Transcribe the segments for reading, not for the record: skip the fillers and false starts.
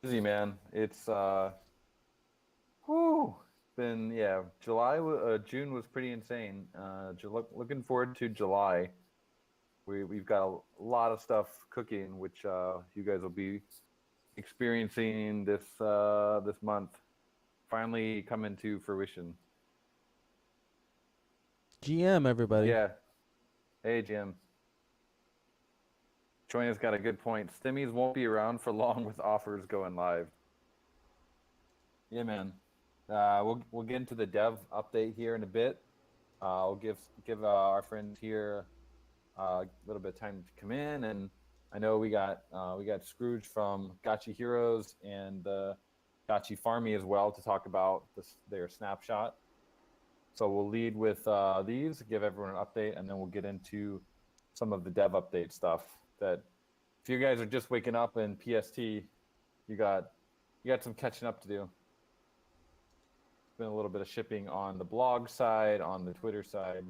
Busy, man. It's whew, been June was pretty insane. Looking forward to July. We've got a lot of stuff cooking, which you guys will be experiencing this month. Finally coming to fruition. GM, everybody. Yeah. Hey, Jim. Choina's got a good point. Stimmies won't be around for long with offers going live. Yeah, man. We'll get into the dev update here in a bit. I'll give our friends here a little bit of time to come in, and I know we got Scrooge from Gotchi Heroes and Gotchi Farmy as well to talk about their snapshot. So we'll lead with these, give everyone an update, and then we'll get into some of the dev update stuff. That if you guys are just waking up in PST, you got some catching up to do. Been a little bit of shipping on the blog side, on the Twitter side,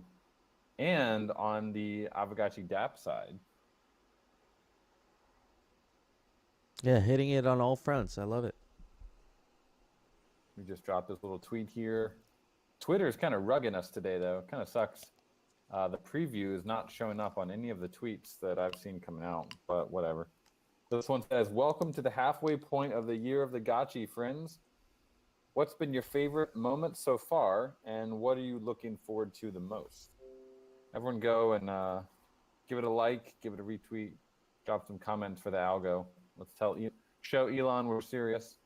and on the Aavegotchi DApp side. Yeah, hitting it on all fronts. I love it. We just dropped this little tweet here. Twitter is kind of rugging us today, though. Kind of sucks. The preview is not showing up on any of the tweets that I've seen coming out, but whatever. This one says, "Welcome to the halfway point of the year of the Gotchi, friends. What's been your favorite moment so far, and what are you looking forward to the most?" Everyone go and give it a like, give it a retweet, drop some comments for the algo. Let's show Elon we're serious.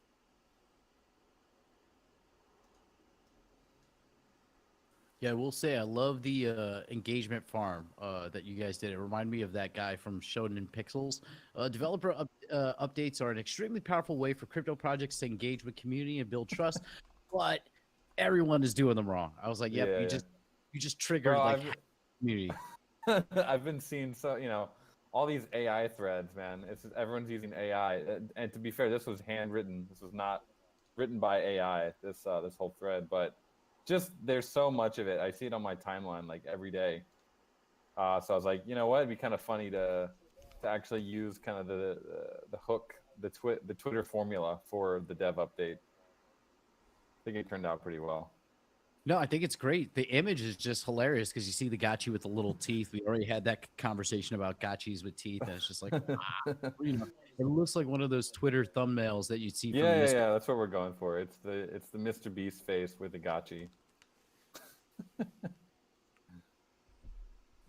Yeah, I will say I love the engagement farm that you guys did. It reminded me of that guy from Shonen Pixels. Developer updates are an extremely powerful way for crypto projects to engage with community and build trust, but everyone is doing them wrong. I was like, yep, Yeah, you just triggered Bro, like community. I've been seeing all these AI threads, man. Everyone's using AI, and to be fair, this was handwritten. This was not written by AI. This whole thread, but just there's so much of it. I see it on my timeline like every day. So I was like, you know what? It'd be kind of funny to actually use kind of the hook, the Twitter formula for the dev update. I think it turned out pretty well. No, I think it's great. The image is just hilarious because you see the Gotchi with the little teeth. We already had that conversation about Gotchis with teeth, and it's just like, it looks like one of those Twitter thumbnails that you'd see. Yeah. That's what we're going for. It's the Mr. Beast face with the Gotchi.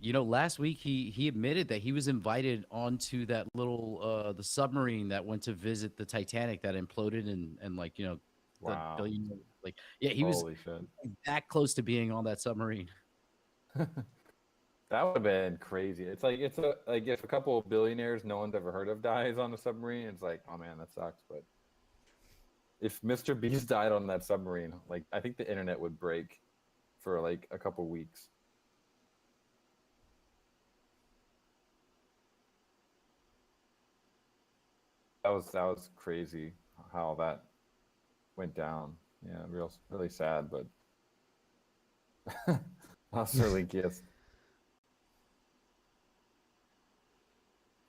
Last week he admitted that he was invited onto that little the submarine that went to visit the Titanic that imploded and Wow. the billion, he was that close to being on that submarine. That would have been crazy. It's like if a couple of billionaires no one's ever heard of dies on a submarine, it's like, oh man, that sucks. But if Mr. Beast died on that submarine, like I think the internet would break for like a couple weeks. That was crazy how that went down. Yeah, really sad, but that's really kiss.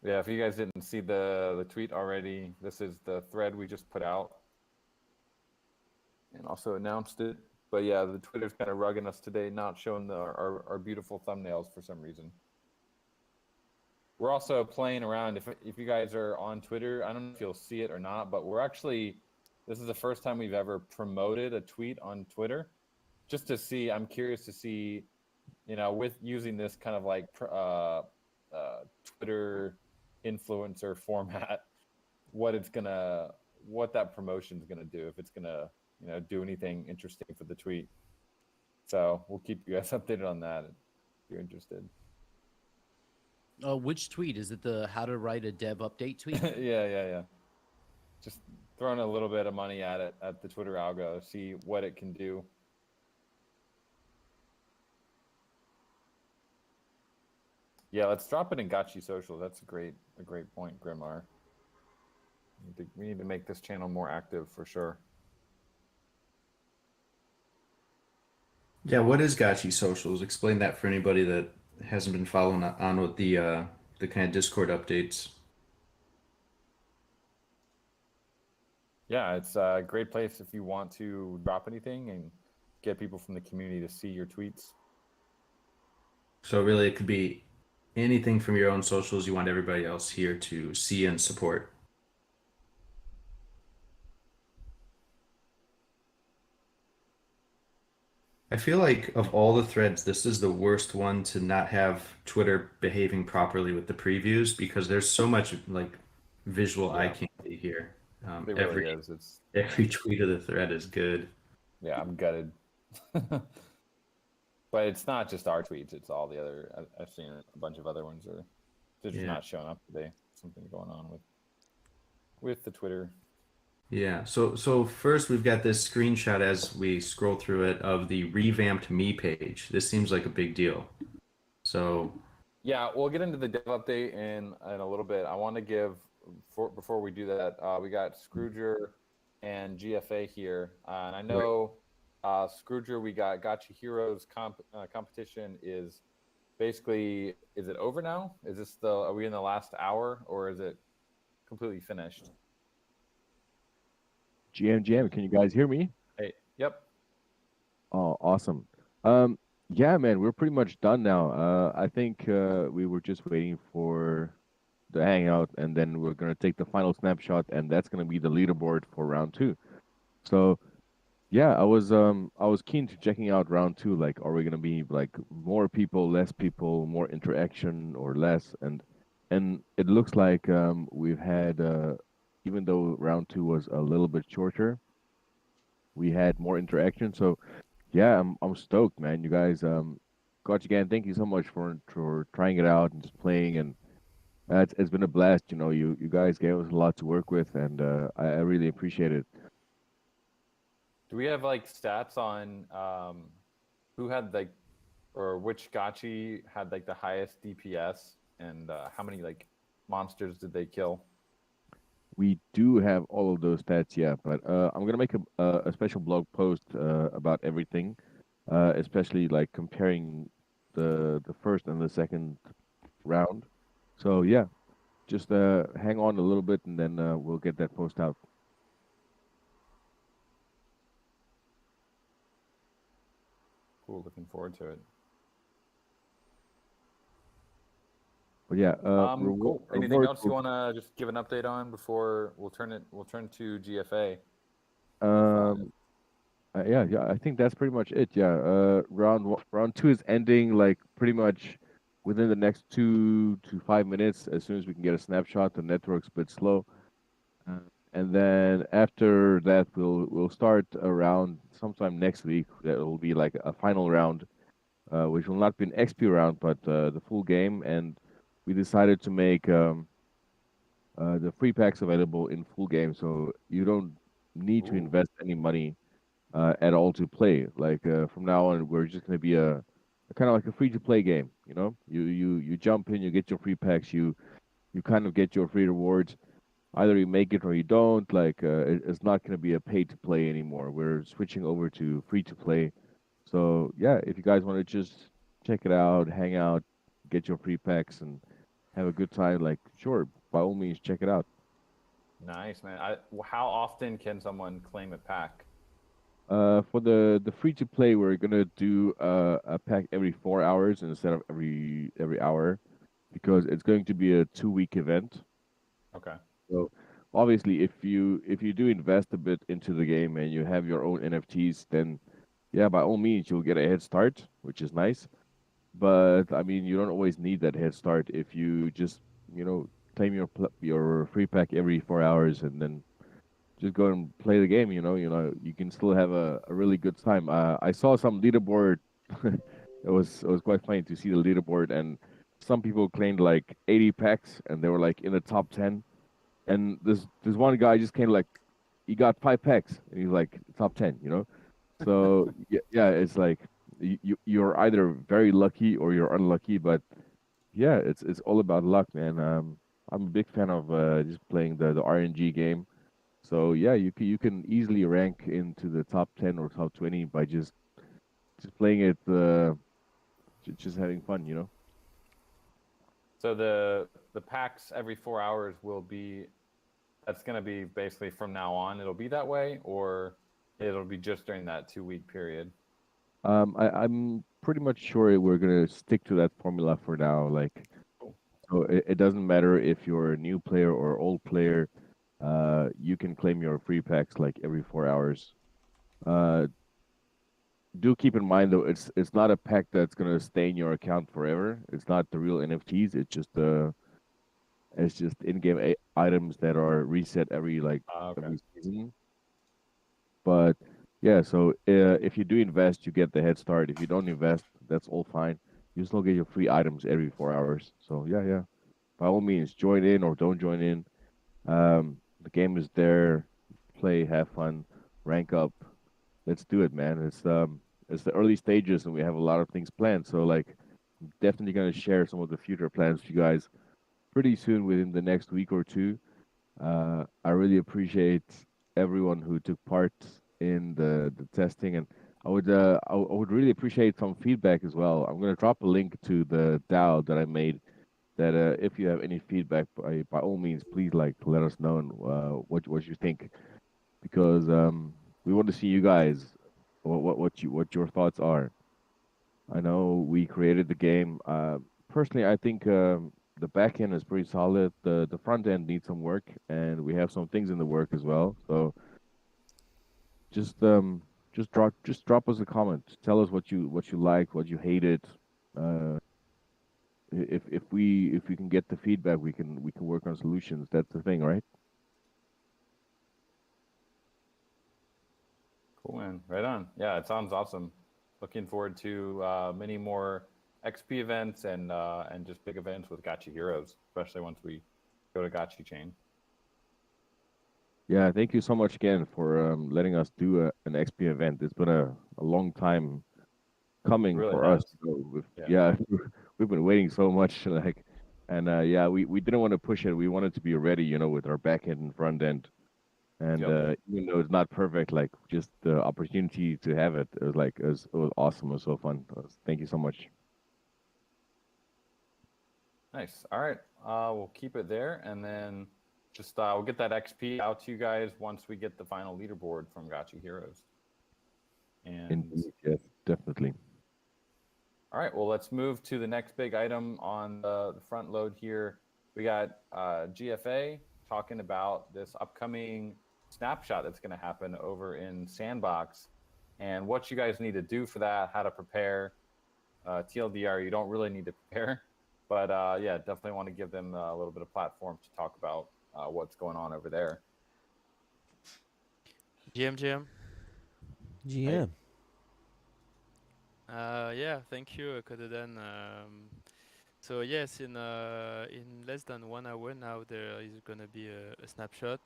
Yeah, if you guys didn't see the tweet already, this is the thread we just put out and also announced it. But yeah, the Twitter's kind of rugging us today, not showing our beautiful thumbnails for some reason. We're also playing around. If you guys are on Twitter, I don't know if you'll see it or not, but this is the first time we've ever promoted a tweet on Twitter, just to see. I'm curious to see, with using this kind of like Twitter influencer format, what that promotion's gonna do, if it's gonna do anything interesting for the tweet. So we'll keep you guys updated on that if you're interested. Which tweet is it? The how to write a dev update tweet? Yeah. Just throwing a little bit of money at it, at the Twitter algo, see what it can do. Yeah, let's drop it in Gotchi Social. That's a great point, Grimar. We need to make this channel more active for sure. Yeah, what is Gotchi Socials? Explain that for anybody that hasn't been following on with the kind of Discord updates. Yeah, it's a great place if you want to drop anything and get people from the community to see your tweets. So really, it could be anything from your own socials you want everybody else here to see and support. I feel like of all the threads, this is the worst one to not have Twitter behaving properly with the previews because there's so much like visual eye Yeah, candy here. it Every really is. It's every tweet of the thread is good. yeah, I'm gutted. But it's not just our tweets; it's all the other. I've seen a bunch of other ones are they're just Yeah. not showing up today. Something going on with the Twitter. Yeah. So first we've got this screenshot as we scroll through it of the revamped me page. This seems like a big deal. So Yeah, we'll get into the dev update in a little bit. I want to give before we do that. We got Scrooger and GFA here, and I know Scrooger. We got Gotcha Heroes competition is basically. Is it over now? Is this the? Are we in the last hour or is it completely finished? GM, can you guys hear me? Hey, yep. Oh, awesome. Yeah, man, we're pretty much done now. I think we were just waiting for the hangout, and then we're gonna take the final snapshot, and that's gonna be the leaderboard for round two. So, yeah, I was keen to checking out round two. Like, are we gonna be like more people, less people, more interaction, or less? And it looks like we've had even though round two was a little bit shorter, we had more interaction. So yeah, I'm stoked, man. You guys, Coach again, thank you so much for trying it out and just playing, and it's been a blast. You know, you guys gave us a lot to work with, and I really appreciate it. Do we have like stats on who had like or which Gotchi had like the highest DPS and how many like monsters did they kill? We do have all of those stats, yeah, but I'm gonna make a special blog post about everything, especially like comparing the first and the second round. So yeah, just hang on a little bit, and then we'll get that post out. Cool, looking forward to it. But yeah, Cool. Anything else you want to just give an update on before we'll turn to GFA? Yeah, I think that's pretty much it. Yeah, round two is ending like pretty much within the next 2 to 5 minutes. As soon as we can get a snapshot, the network's a bit slow, uh, and then after that, we'll start around sometime next week. That will be like a final round, which will not be an XP round, but the full game. And we decided to make the free packs available in full game, so you don't need to Ooh. invest any money at all to play. Like from now on, we're just going to be a kind of like a free to play game. You know, you jump in, you get your free packs, you kind of get your free rewards. Either you make it or you don't. Like it's not going to be a pay to play anymore. We're switching over to free to play. So yeah, if you guys want to just check it out, hang out, get your free packs, and have a good time, like sure, by all means, check it out. Nice, man. How often can someone claim a pack? For the free to play, we're gonna do a pack every 4 hours instead of every hour, because it's going to be a 2 week event. Okay. So obviously, if you do invest a bit into the game and you have your own NFTs, then yeah, by all means, you'll get a head start, which is nice. But I mean, you don't always need that head start if you just claim your free pack every 4 hours and then just go and play the game. You can still have a really good time. I saw some leaderboard. It was quite funny to see the leaderboard, and some people claimed like 80 packs, and they were like in the top 10. And this one guy just came like he got 5 packs, and he's like top 10. So yeah, it's like you're either very lucky or you're unlucky, but yeah, it's all about luck, man. I'm a big fan of just playing the RNG game. So yeah, you can easily rank into the top 10 or top 20 by just playing it, just having fun. So the packs every 4 hours will be that's going to be basically from now on. It'll be that way, or it'll be just during that 2-week period. I'm pretty much sure we're gonna stick to that formula for now. Like, Cool. so it doesn't matter if you're a new player or old player. You can claim your free packs like every 4 hours. Uh, do keep in mind though, it's not a pack that's gonna stay in your account forever. It's not the real NFTs. It's just in-game items that are reset Okay. every season. But yeah, so if you do invest, you get the head start. If you don't invest, that's all fine. You still get your free items every 4 hours. So yeah, yeah. By all means, join in or don't join in. The game is there. Play, have fun, rank up. Let's do it, man. It's the early stages and we have a lot of things planned. So like, I'm definitely gonna share some of the future plans with you guys pretty soon within the next week or two. I really appreciate everyone who took part in the testing, and I would really appreciate some feedback as well. I'm gonna drop a link to the DAO that I made. That if you have any feedback, by all means, please like let us know and, what you think, because we want to see you guys what your thoughts are. I know we created the game. Personally, I think the back end is pretty solid. The front end needs some work, and we have some things in the work as well. So just drop us a comment. Tell us what you like, what you hated. Uh, if we can get the feedback, we can work on solutions. That's the thing, right? Cool, man. Right on. Yeah, it sounds awesome. Looking forward to many more XP events and just big events with Gotchi Heroes, especially once we go to Gotchi Chain. Yeah, thank you so much again for letting us do an XP event. It's been a long time coming Really for has. us. So Yeah. yeah, we've been waiting so much, like, and yeah, we didn't want to push it. We wanted to be ready, with our back end and front end. And Yep. even though it's not perfect, like just the opportunity to have it, it was like it was awesome. It was so fun. Thank you so much. Nice. All right. We'll keep it there, and then just we'll get that XP out to you guys once we get the final leaderboard from Gotchi Heroes. And Indeed, yes, definitely. all right, well, let's move to the next big item on the front load here. We got GFA talking about this upcoming snapshot that's going to happen over in Sandbox and what you guys need to do for that, how to prepare. TLDR, you don't really need to prepare, but yeah, definitely want to give them a little bit of platform to talk about what's going on over there. GM. GM. Yeah, thank you, Kododan. So yes, in less than 1 hour now, there is gonna be a snapshot.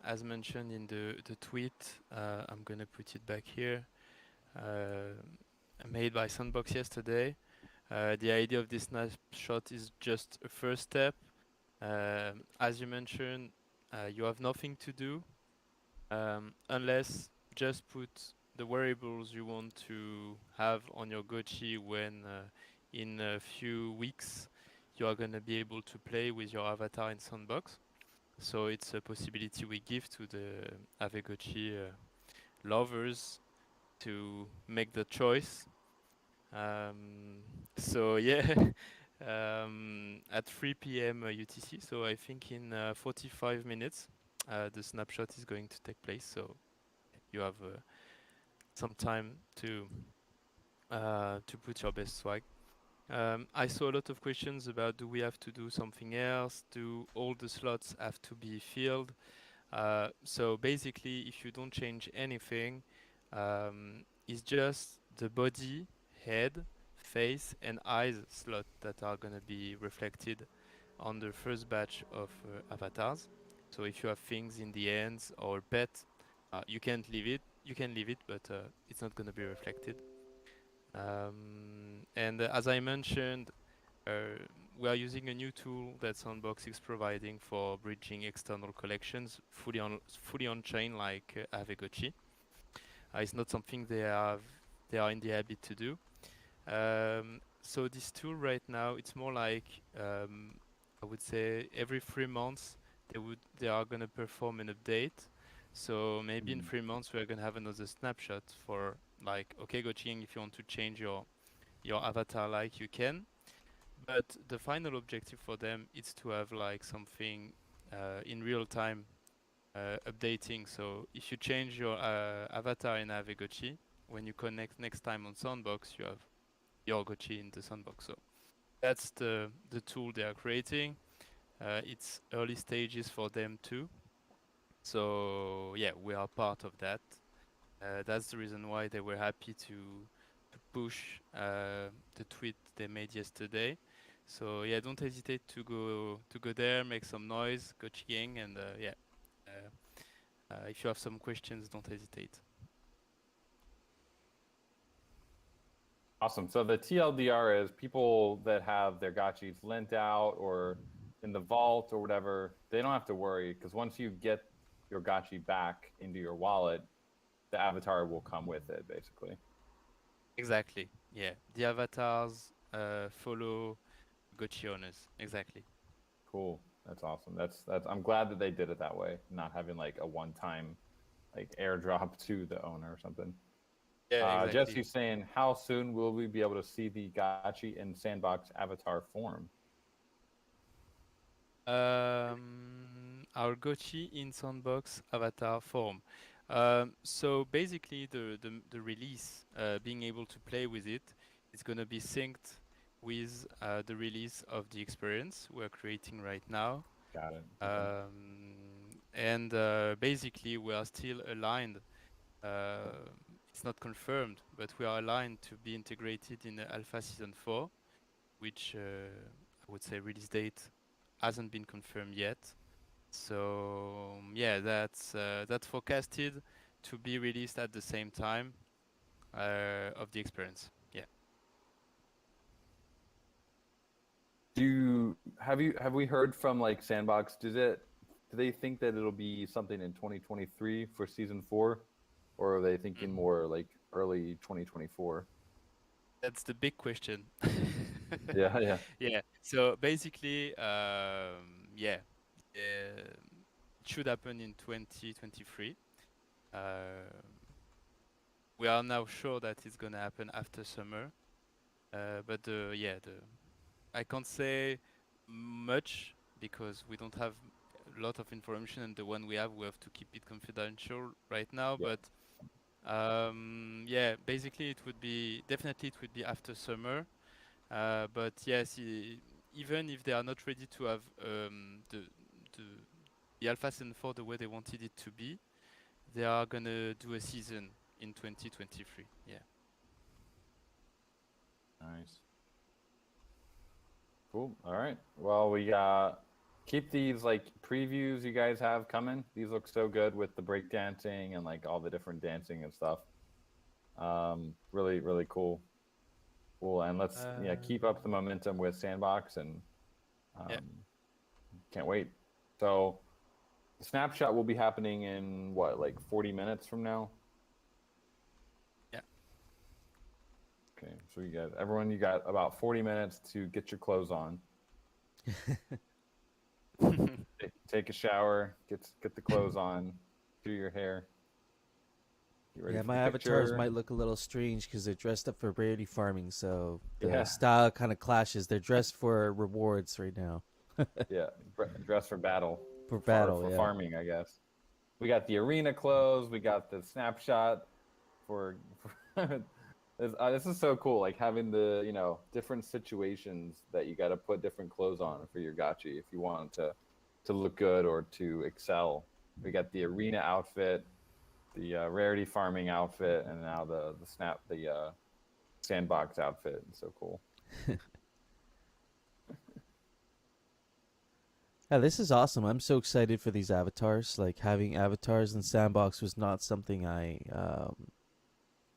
As mentioned in the tweet, I'm gonna put it back here. Made by Sandbox yesterday. The idea of this snapshot is just a first step. As you mentioned, you have nothing to do unless just put the variables you want to have on your Gotchi when in a few weeks you are going to be able to play with your avatar in Sandbox. So it's a possibility we give to the Aavegotchi lovers to make the choice. So yeah, at 3 p.m. UTC, so I think in 45 minutes, the snapshot is going to take place. So you have some time to put your best swag. I saw a lot of questions about do we have to do something else? Do all the slots have to be filled? So basically, if you don't change anything, it's just the body, head, face, and eyes slot that are gonna be reflected on the first batch of avatars. So if you have things in the hands or pet, you can't leave it. You can leave it, but it's not gonna be reflected. And as I mentioned, we are using a new tool that Sandbox is providing for bridging external collections fully on chain, like Aavegotchi. It's not something they are in the habit to do. So this tool right now, it's more like I would say every 3 months they are gonna perform an update. So maybe in Mm. 3 months we're gonna have another snapshot for like okay, Goching, if you want to change your avatar, like you can. But the final objective for them is to have like something in real time updating. So if you change your avatar in Aavegotchi, when you connect next time on Sandbox, you have your Gochi in the Sandbox. So that's the tool they are creating. It's early stages for them too. So yeah, we are part of that. That's the reason why they were happy to push the tweet they made yesterday. So yeah, don't hesitate to go there, make some noise, go chigging, and yeah. If you have some questions, don't hesitate. Awesome. So the TLDR is people that have their gotchis lent out or in the vault or whatever, they don't have to worry because once you get your gotchi back into your wallet, the avatar will come with it, basically. Exactly. Yeah, the avatars follow Gochi owners. Exactly. Cool. That's awesome. That's I'm glad that they did it that way, not having like a one-time like airdrop to the owner or something. Yeah, exactly. Jesse's saying, how soon will we be able to see the gotchi in Sandbox avatar form? Our Gochi in Sandbox avatar form. So basically, the release, being able to play with it, is going to be synced with the release of the experience we're creating right now. Got it. Okay. And basically, we are still aligned. It's not confirmed, but we are aligned to be integrated in the Alpha Season 4, which I would say release date hasn't been confirmed yet. So yeah, that's forecasted to be released at the same time of the experience. Yeah. Have we heard from like Sandbox? Do they think that it'll be something in 2023 for season 4, or are they thinking more like early 2024? That's the big question. Yeah, yeah. Yeah. So basically, yeah, it should happen in 2023. We are now sure that it's gonna happen after summer. But I can't say much because we don't have a lot of information, and the one we have to keep it confidential right now. Yeah. But yeah, basically it would be after summer. But yes, even if they are not ready to have the the Alpha Season 4 the way they wanted it to be, they are gonna do a season in 2023. Yeah. Nice. Cool. All right. Well, we keep these like previews you guys have coming. These look so good with the break dancing and like all the different dancing and stuff. Really, really cool. Cool. And let's keep up the momentum with Sandbox and can't wait. So the snapshot will be happening in what, like 40 minutes from now? Yeah. Okay, so you got about 40 minutes to get your clothes on. Take a shower, get the clothes on, do your hair. Get ready Yeah, for my the avatars picture. might look a little strange because they're dressed up for rarity farming, so the Yeah. style kind of clashes. They're dressed for rewards right now. Yeah, dress for battle. For battle, for yeah. farming, I guess. We got the arena clothes. We got the snapshot for this is so cool. Like having the different situations that you got to put different clothes on for your gotchi if you want to look good or to excel. We got the arena outfit, the rarity farming outfit, and now the sandbox outfit. It's so cool. Yeah, this is awesome. I'm so excited for these avatars. Like having avatars in Sandbox was not something I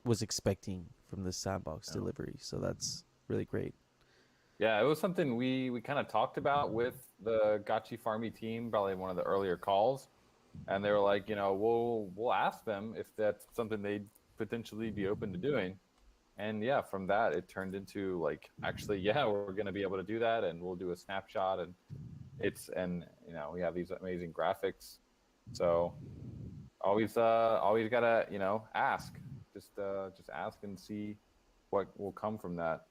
was expecting from the Sandbox delivery. So that's really great. Yeah, it was something we kind of talked about with the Gotchi Farmy team, probably one of the earlier calls, and they were like, we'll ask them if that's something they'd potentially be open to doing. And yeah, from that it turned into like, actually, yeah, we're gonna be able to do that, and we'll do a snapshot, and and we have these amazing graphics. So always gotta ask, just ask and see what will come from that.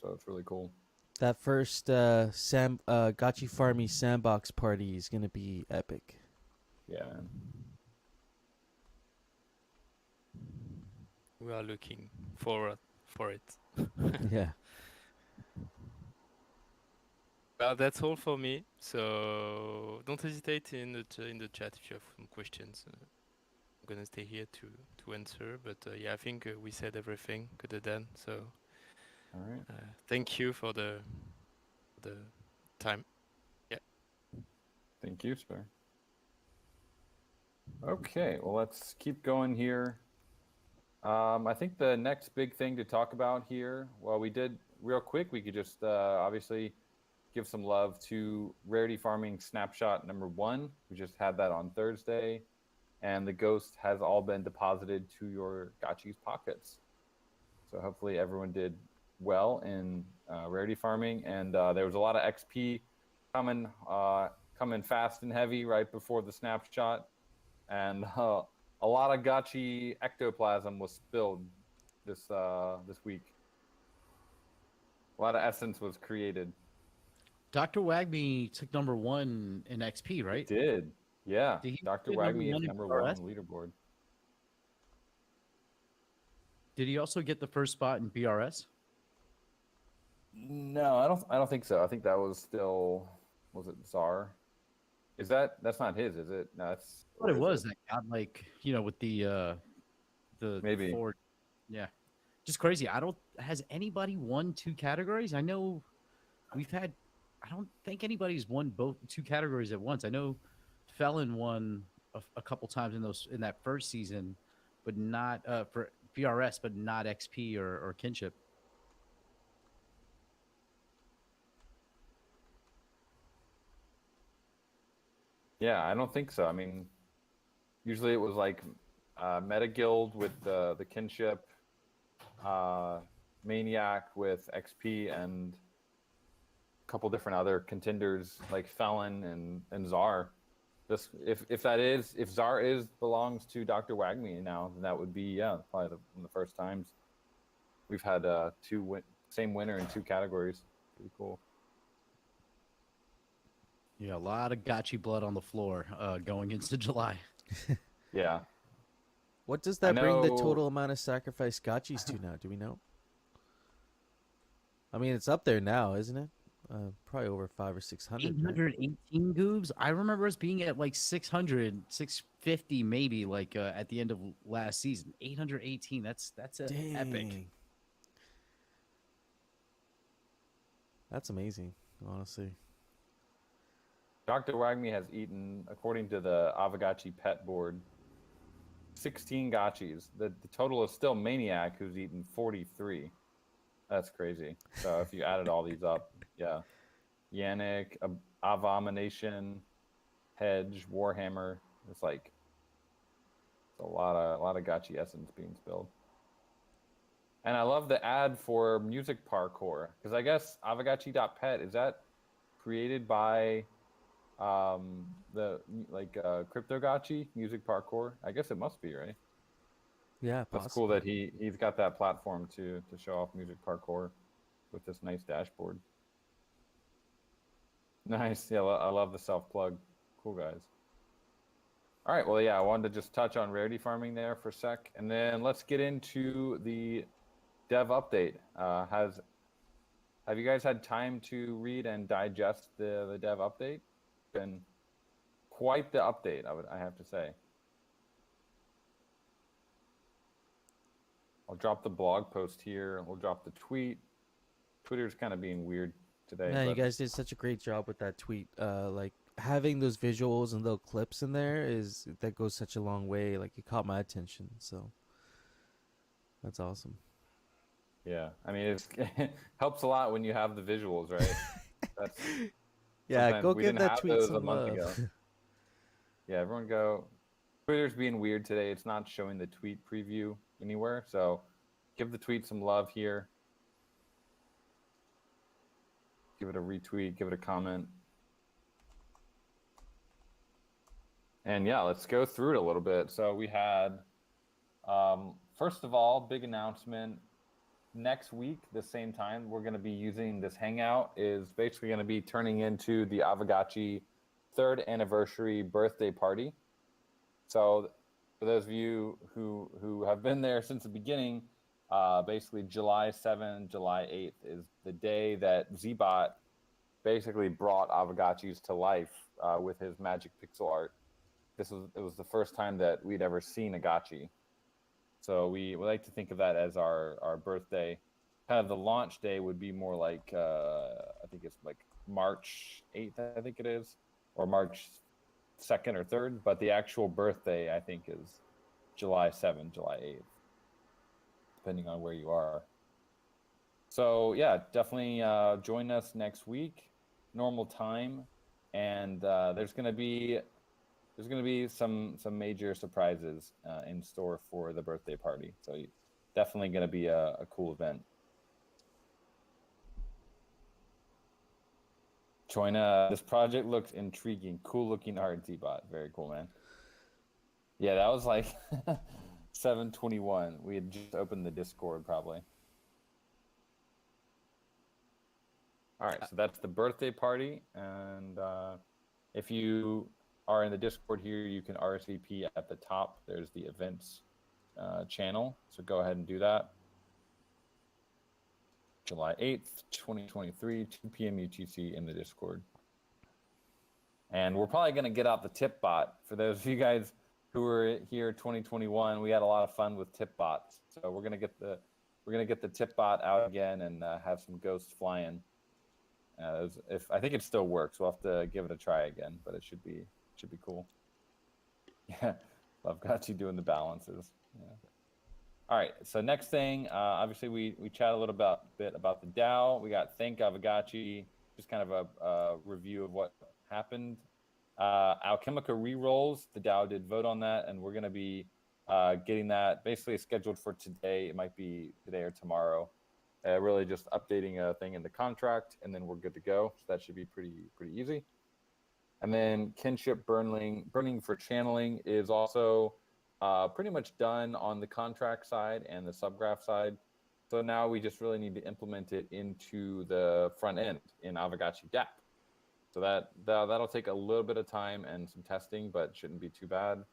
So it's really cool. That first Gotchi Farmy sandbox party is gonna be epic. Yeah, man. We are looking forward for it. Yeah. Well, that's all for me. So don't hesitate in the chat if you have some questions. I'm gonna stay here to answer. But yeah, I think we said everything could have done. So All right. thank you for the time. Yeah. Thank you, sir. Okay, well, let's keep going here. I think the next big thing to talk about here, well, we did real quick. We could just obviously give some love to Rarity Farming Snapshot number 1. We just had that on Thursday, and the ghost has all been deposited to your Gotchi's pockets. So hopefully everyone did well in Rarity Farming, and there was a lot of XP coming fast and heavy right before the snapshot, and a lot of Gotchi ectoplasm was spilled this week. A lot of essence was created. Dr. Wagme took number 1 in XP, right? He did. Yeah. Did he Dr. get number Wagme one is in number 1 on BRS? the leaderboard. Did he also get the first spot in BRS? No, I don't think so. I think that was still, was it Czar? That's not his, is it? No, that's What it is was that got with the Maybe. forward. Yeah. Just crazy. Has anybody won 2 categories? I know I don't think anybody's won both 2 categories at once. I know Felon won a couple times in that first season, but not for BRS, but not XP or kinship. Yeah, I don't think so. I mean, usually it was like Meta Guild with the kinship, Maniac with XP, and a couple different other contenders like Felon and Czar. This if Czar belongs to Dr. Wagme now, then that would be probably one of the first times we've had same winner in 2 categories. Pretty cool. Yeah, a lot of Gotchi blood on the floor going into July. Yeah. What does that bring the know- total amount of sacrifice Gotchis to now? Do we know? I mean, it's up there now, isn't it? Probably over 500 or 600. right? 818 goobs. I remember us being at like 600, 650 maybe, at the end of last season. 818. That's epic. Dang. That's amazing, honestly. Dr. Wagme has eaten, according to the Aavegotchi pet board, 16 gotchis. The total is still Maniac, who's eaten 43. That's crazy. So if you added all these up, yeah. Yannick, Abomination, Hedge, Warhammer. It's like a lot of gotchi essence being spilled. And I love the ad for music parkour, because I guess Aavegotchi.pet, is that created by Crypto Gotchi music parkour? I guess it must be, right? Yeah, That's cool that he's got that platform to show off music parkour with this nice dashboard. Nice. Yeah, I love the self plug. Cool guys. All right. Well, yeah, I wanted to just touch on Rarity Farming there for a sec, and then let's get into the dev update. Have you guys had time to read and digest the dev update? Been quite the update, I have to say. I'll drop the blog post here. We'll drop the tweet. Twitter's kind of being weird today. Yeah, you but guys did such a great job with that tweet. Like having those visuals and little clips in there that goes such a long way. Like it caught my attention, so that's awesome. Yeah, I mean it helps a lot when you have the visuals, right? That's Yeah, sometimes go we give didn't that have tweet those some a month love. ago. Yeah, everyone go. Twitter's being weird today. It's not showing the tweet preview anywhere, so give the tweet some love here. Give it a retweet, give it a comment. And yeah, let's go through it a little bit. So we had, first of all, big announcement. Next week, the same time, we're going to be using this Hangout is basically going to be turning into the Aavegotchi 3rd anniversary birthday party. So for those of you who have been there since the beginning, basically July 7th, July 8th is the day that Zbot basically brought Aavegotchis to life with his magic pixel art. It was the first time that we'd ever seen a gotchi. So we like to think of that as our birthday. Kind of the launch day would be more like I think it's like March 8th, I think it is, or March 2nd or 3rd. But the actual birthday, I think, is July 7th, July 8th, depending on where you are. So yeah, definitely join us next week, normal time, and there's gonna be some major surprises in store for the birthday party. So definitely gonna be a cool event. Choina, this project looks intriguing. Cool looking art, Zbot. Very cool, man. Yeah, that was like 7:21. We had just opened the Discord, probably. All right, so that's the birthday party, and if you are in the Discord here, you can RSVP at the top. There's the events channel, so go ahead and do that. July 8th, 2023, 2 p.m. UTC in the Discord. And we're probably going to get out the tip bot. For those of you guys who were here 2021, we had a lot of fun with tip bots. So we're going to get the tip bot out again and have some ghosts flying. If I think it still works, we'll have to give it a try again, but it should be cool. Yeah, love got you doing the balances. Yeah. All right, so next thing, obviously we chat a little bit about the DAO. We got Thank Aavegotchi, just kind of a review of what happened. Alchemica rerolls, the DAO did vote on that, and we're going to be getting that basically scheduled for today. It might be today or tomorrow. Really just updating a thing in the contract, and then we're good to go. So that should be pretty easy. And then kinship burning for channeling is also pretty much done on the contract side and the subgraph side. So now we just really need to implement it into the front end in Aavegotchi DApp. So that'll take a little bit of time and some testing, but shouldn't be too bad.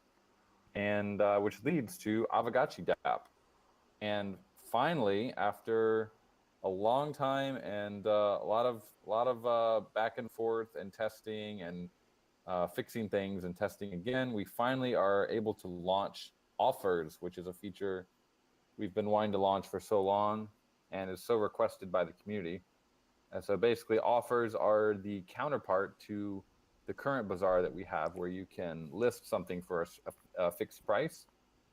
And which leads to Aavegotchi DApp. And finally, after a long time and a lot of back and forth and testing and fixing things and testing again, we finally are able to launch offers, which is a feature we've been wanting to launch for so long and is so requested by the community. And so basically offers are the counterpart to the current bazaar that we have, where you can list something for a fixed price.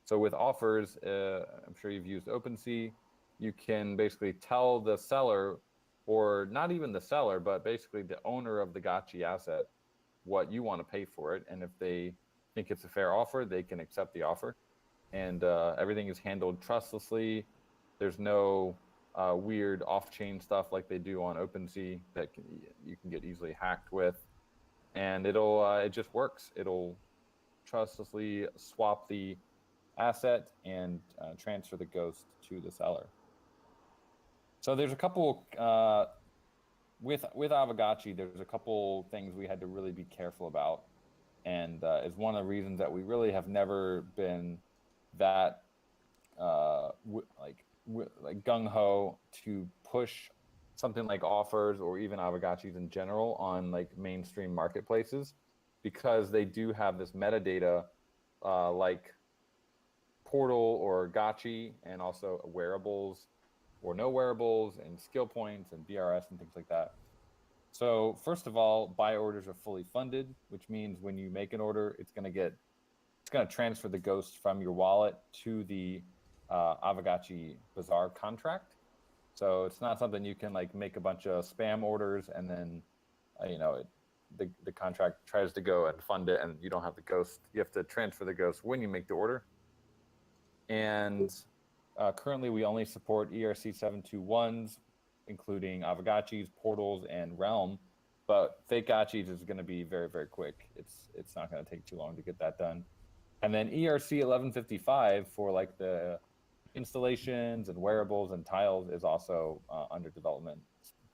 So with offers, I'm sure you've used OpenSea, you can basically tell the seller, or not even the seller, but basically the owner of the gotchi asset, what you want to pay for it. And if they think it's a fair offer, they can accept the offer. And everything is handled trustlessly. There's no weird off-chain stuff like they do on OpenSea that you can get easily hacked with. And it just works. It'll trustlessly swap the asset and transfer the ghost to the seller. So there's a couple with Aavegotchi, there's a couple things we had to really be careful about, and is one of the reasons that we really have never been that like gung-ho to push something like offers or even Aavegotchis in general on like mainstream marketplaces, because they do have this metadata like portal or gotchi, and also wearables or no wearables and skill points and BRS and things like that. So first of all, buy orders are fully funded, which means when you make an order, it's going to transfer the ghost from your wallet to the Aavegotchi Bazaar contract. So it's not something you can like make a bunch of spam orders and then, the contract tries to go and fund it and you don't have the ghost. You have to transfer the ghost when you make the order. And currently we only support ERC 721s, including Aavegotchis, portals, and Realm. But fake gotchis is going to be very, very quick. It's not going to take too long to get that done. And then ERC 1155 for like the installations and wearables and tiles is also under development.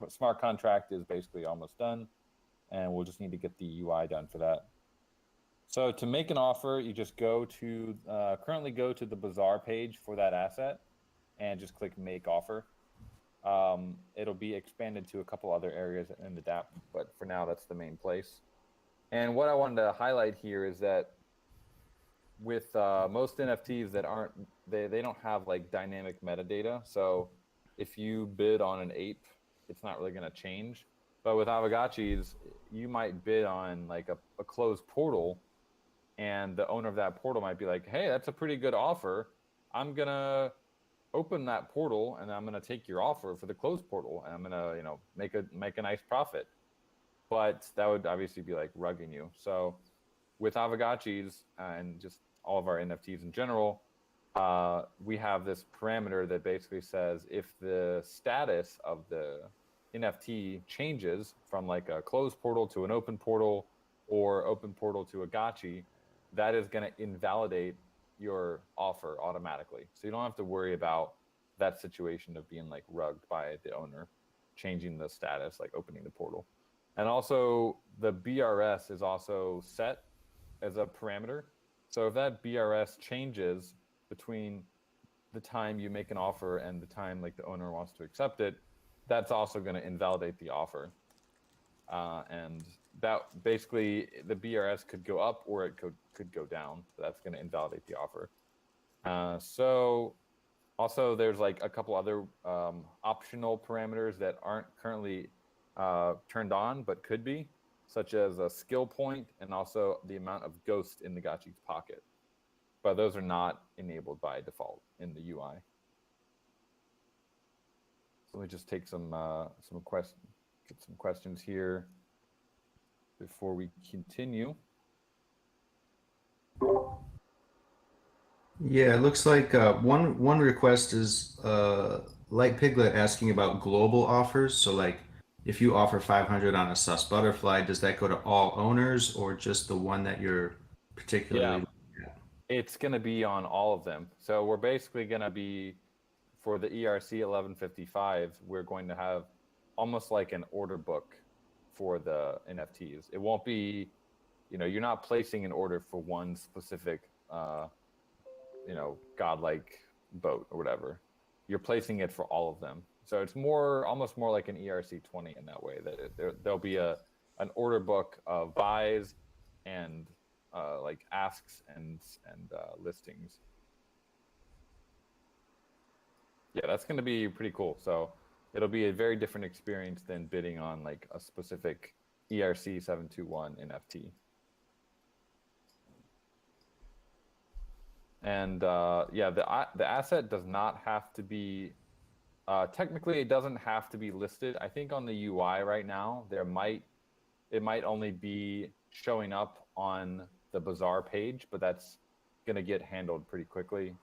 Smart contract is basically almost done, and we'll just need to get the UI done for that. So to make an offer, you just currently go to the Bazaar page for that asset and just click make offer. It'll be expanded to a couple other areas in the DApp, but for now, that's the main place. And what I wanted to highlight here is that with most NFTs that they don't have like dynamic metadata. So if you bid on an ape, it's not really going to change. But with Aavegotchis, you might bid on like a closed portal, and the owner of that portal might be like, hey, that's a pretty good offer. I'm going to open that portal and I'm going to take your offer for the closed portal, and I'm going to, make a nice profit. But that would obviously be like rugging you. So with Aavegotchis and just all of our NFTs in general, we have this parameter that basically says if the status of the NFT changes from like a closed portal to an open portal or open portal to a gotchi, that is going to invalidate your offer automatically. So you don't have to worry about that situation of being like rugged by the owner, changing the status, like opening the portal. And also the BRS is also set as a parameter. So if that BRS changes between the time you make an offer and the time like the owner wants to accept it, that's also going to invalidate the offer. And that basically the BRS could go up or it could go down. So that's going to invalidate the offer. So also there's like a couple other optional parameters that aren't currently turned on but could be, such as a skill point and also the amount of ghost in the gotchi's pocket. But those are not enabled by default in the UI. So let me just take get some questions here before we continue. Yeah, it looks like one request is Light Piglet asking about global offers. So like if you offer 500 on a sus butterfly, does that go to all owners or just the one that you're particularly? Yeah, it's going to be on all of them. So we're basically going to be, for the ERC 1155, we're going to have almost like an order book for the NFTs. It won't be, you're not placing an order for one specific, godlike boat or whatever. You're placing it for all of them. So it's almost more like an ERC 20 in that way, that there'll be an order book of buys and like asks and listings. Yeah, that's going to be pretty cool. So it'll be a very different experience than bidding on like a specific ERC 721 NFT. And the asset does not have to be, technically it doesn't have to be listed. I think on the UI right now, it might only be showing up on the Bazaar page, but that's going to get handled pretty quickly,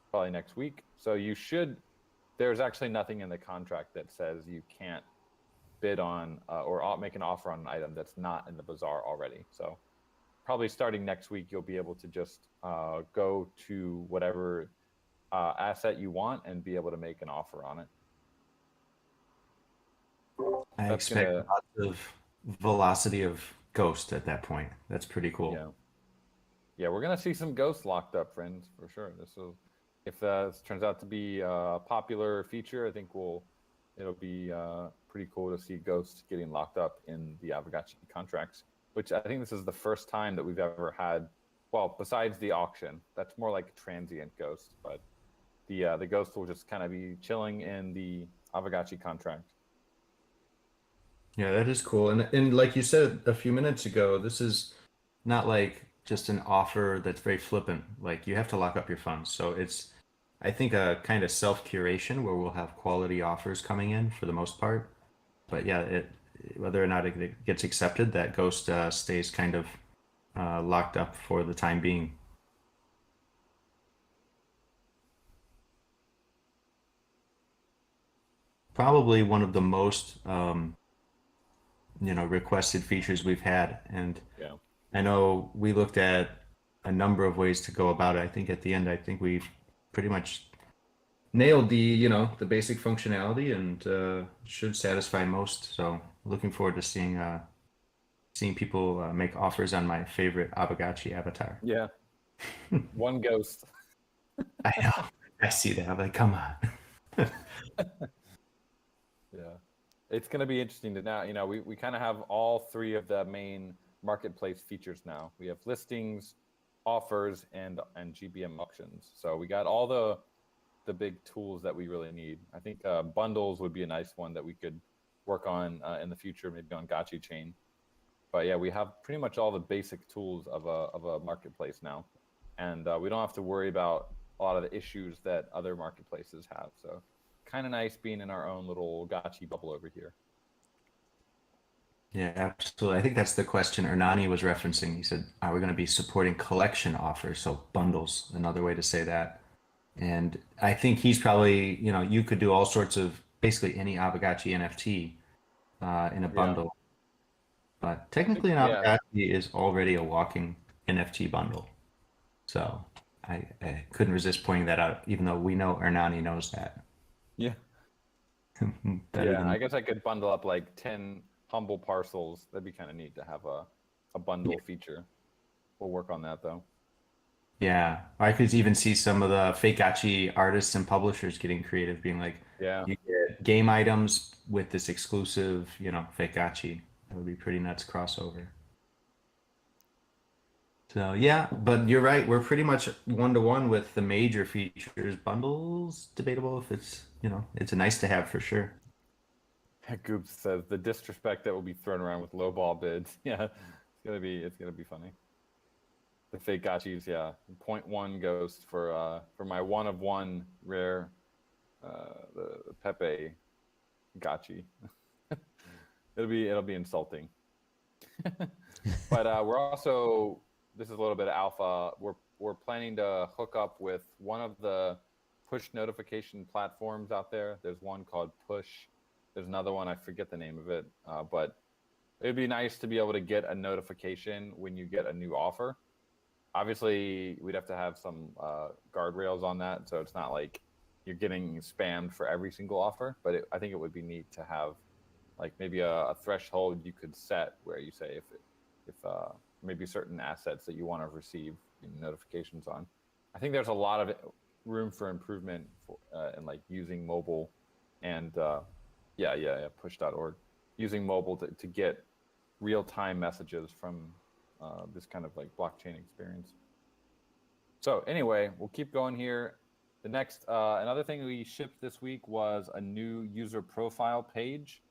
probably next week. So there's actually nothing in the contract that says you can't bid on or make an offer on an item that's not in the Bazaar already. So probably starting next week, you'll be able to just go to whatever asset you want and be able to make an offer on it. I expect lots of velocity of ghost at that point. That's pretty cool. Yeah, we're gonna see some ghosts locked up, friends, for sure. If this turns out to be a popular feature, I think it'll be pretty cool to see ghosts getting locked up in the Aavegotchi contracts, which I think this is the first time that we've ever had. Well, besides the auction, that's more like transient ghosts, but the ghost will just kind of be chilling in the Aavegotchi contract. Yeah, that is cool. And like you said a few minutes ago, this is not like just an offer that's very flippant. Like you have to lock up your funds. So it's, I think, a kind of self-curation where we'll have quality offers coming in for the most part. But yeah, whether or not it gets accepted, that ghost stays kind of locked up for the time being. Probably one of the most requested features we've had. And Yeah. I know we looked at a number of ways to go about it. I think at the end, I think we've pretty much nailed the basic functionality, and should satisfy most. So looking forward to seeing people make offers on my favorite Aavegotchi avatar. Yeah. One ghost. I know. I see that. I'm like, come on. Yeah. It's going to be interesting to now, we kind of have all three of the main marketplace features now. We have listings, offers, and GBM auctions. So we got all the big tools that we really need. I think bundles would be a nice one that we could work on in the future, maybe on Gotchi chain. But yeah, we have pretty much all the basic tools of a marketplace now, and we don't have to worry about a lot of the issues that other marketplaces have. So kind of nice being in our own little Gotchi bubble over here. Yeah, absolutely. I think that's the question Ernani was referencing. He said, are we going to be supporting collection offers? So bundles, another way to say that. And I think he's probably, you could do all sorts of basically any Aavegotchi NFT in a bundle. But technically an Yeah. Aavegotchi is already a walking NFT bundle. So I couldn't resist pointing that out, even though we know Ernani knows that. Yeah. Better Yeah, than- I guess I could bundle up like 10 humble parcels. That'd be kind of neat to have a bundle feature. We'll work on that though. Yeah, I could even see some of the fake Gotchi artists and publishers getting creative, being like, Yeah. you get game items with this exclusive, fake Gotchi. That would be pretty nuts crossover. So yeah, but you're right. We're pretty much 1-to-1 with the major features. Bundles, debatable if it's a nice to have for sure. Goops says the disrespect that will be thrown around with lowball bids. Yeah, it's gonna be funny. The fake gotchis, yeah. 0.1 ghost for my 1-of-1 rare the Pepe gotchi. it'll be insulting. But we're also, this is a little bit of alpha. We're planning to hook up with one of the push notification platforms out there. There's one called Push. There's another one, I forget the name of it, but it'd be nice to be able to get a notification when you get a new offer. Obviously, we'd have to have some guardrails on that, so it's not like you're getting spammed for every single offer. But I think it would be neat to have like maybe a threshold you could set where you say if maybe certain assets that you want to receive notifications on. I think there's a lot of room for improvement in like using mobile and push.org, using mobile to get real-time messages from this kind of like blockchain experience. So anyway, we'll keep going here. The next, another thing we shipped this week was a new user profile page.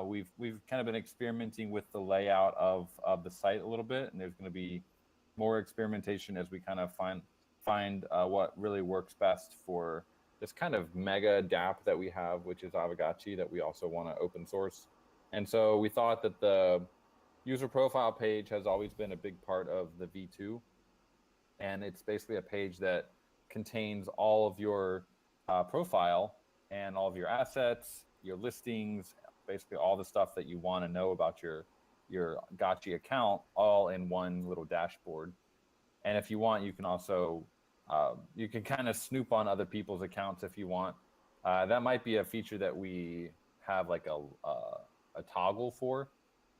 We've kind of been experimenting with the layout of the site a little bit, and there's going to be more experimentation as we kind of find what really works best for this kind of mega DApp that we have, which is Aavegotchi, that we also want to open source. And so we thought that the user profile page has always been a big part of the V2. And it's basically a page that contains all of your profile and all of your assets, your listings, basically all the stuff that you want to know about your Gotchi account, all in one little dashboard. And if you want, you can also you can kind of snoop on other people's accounts if you want. That might be a feature that we have like a toggle for,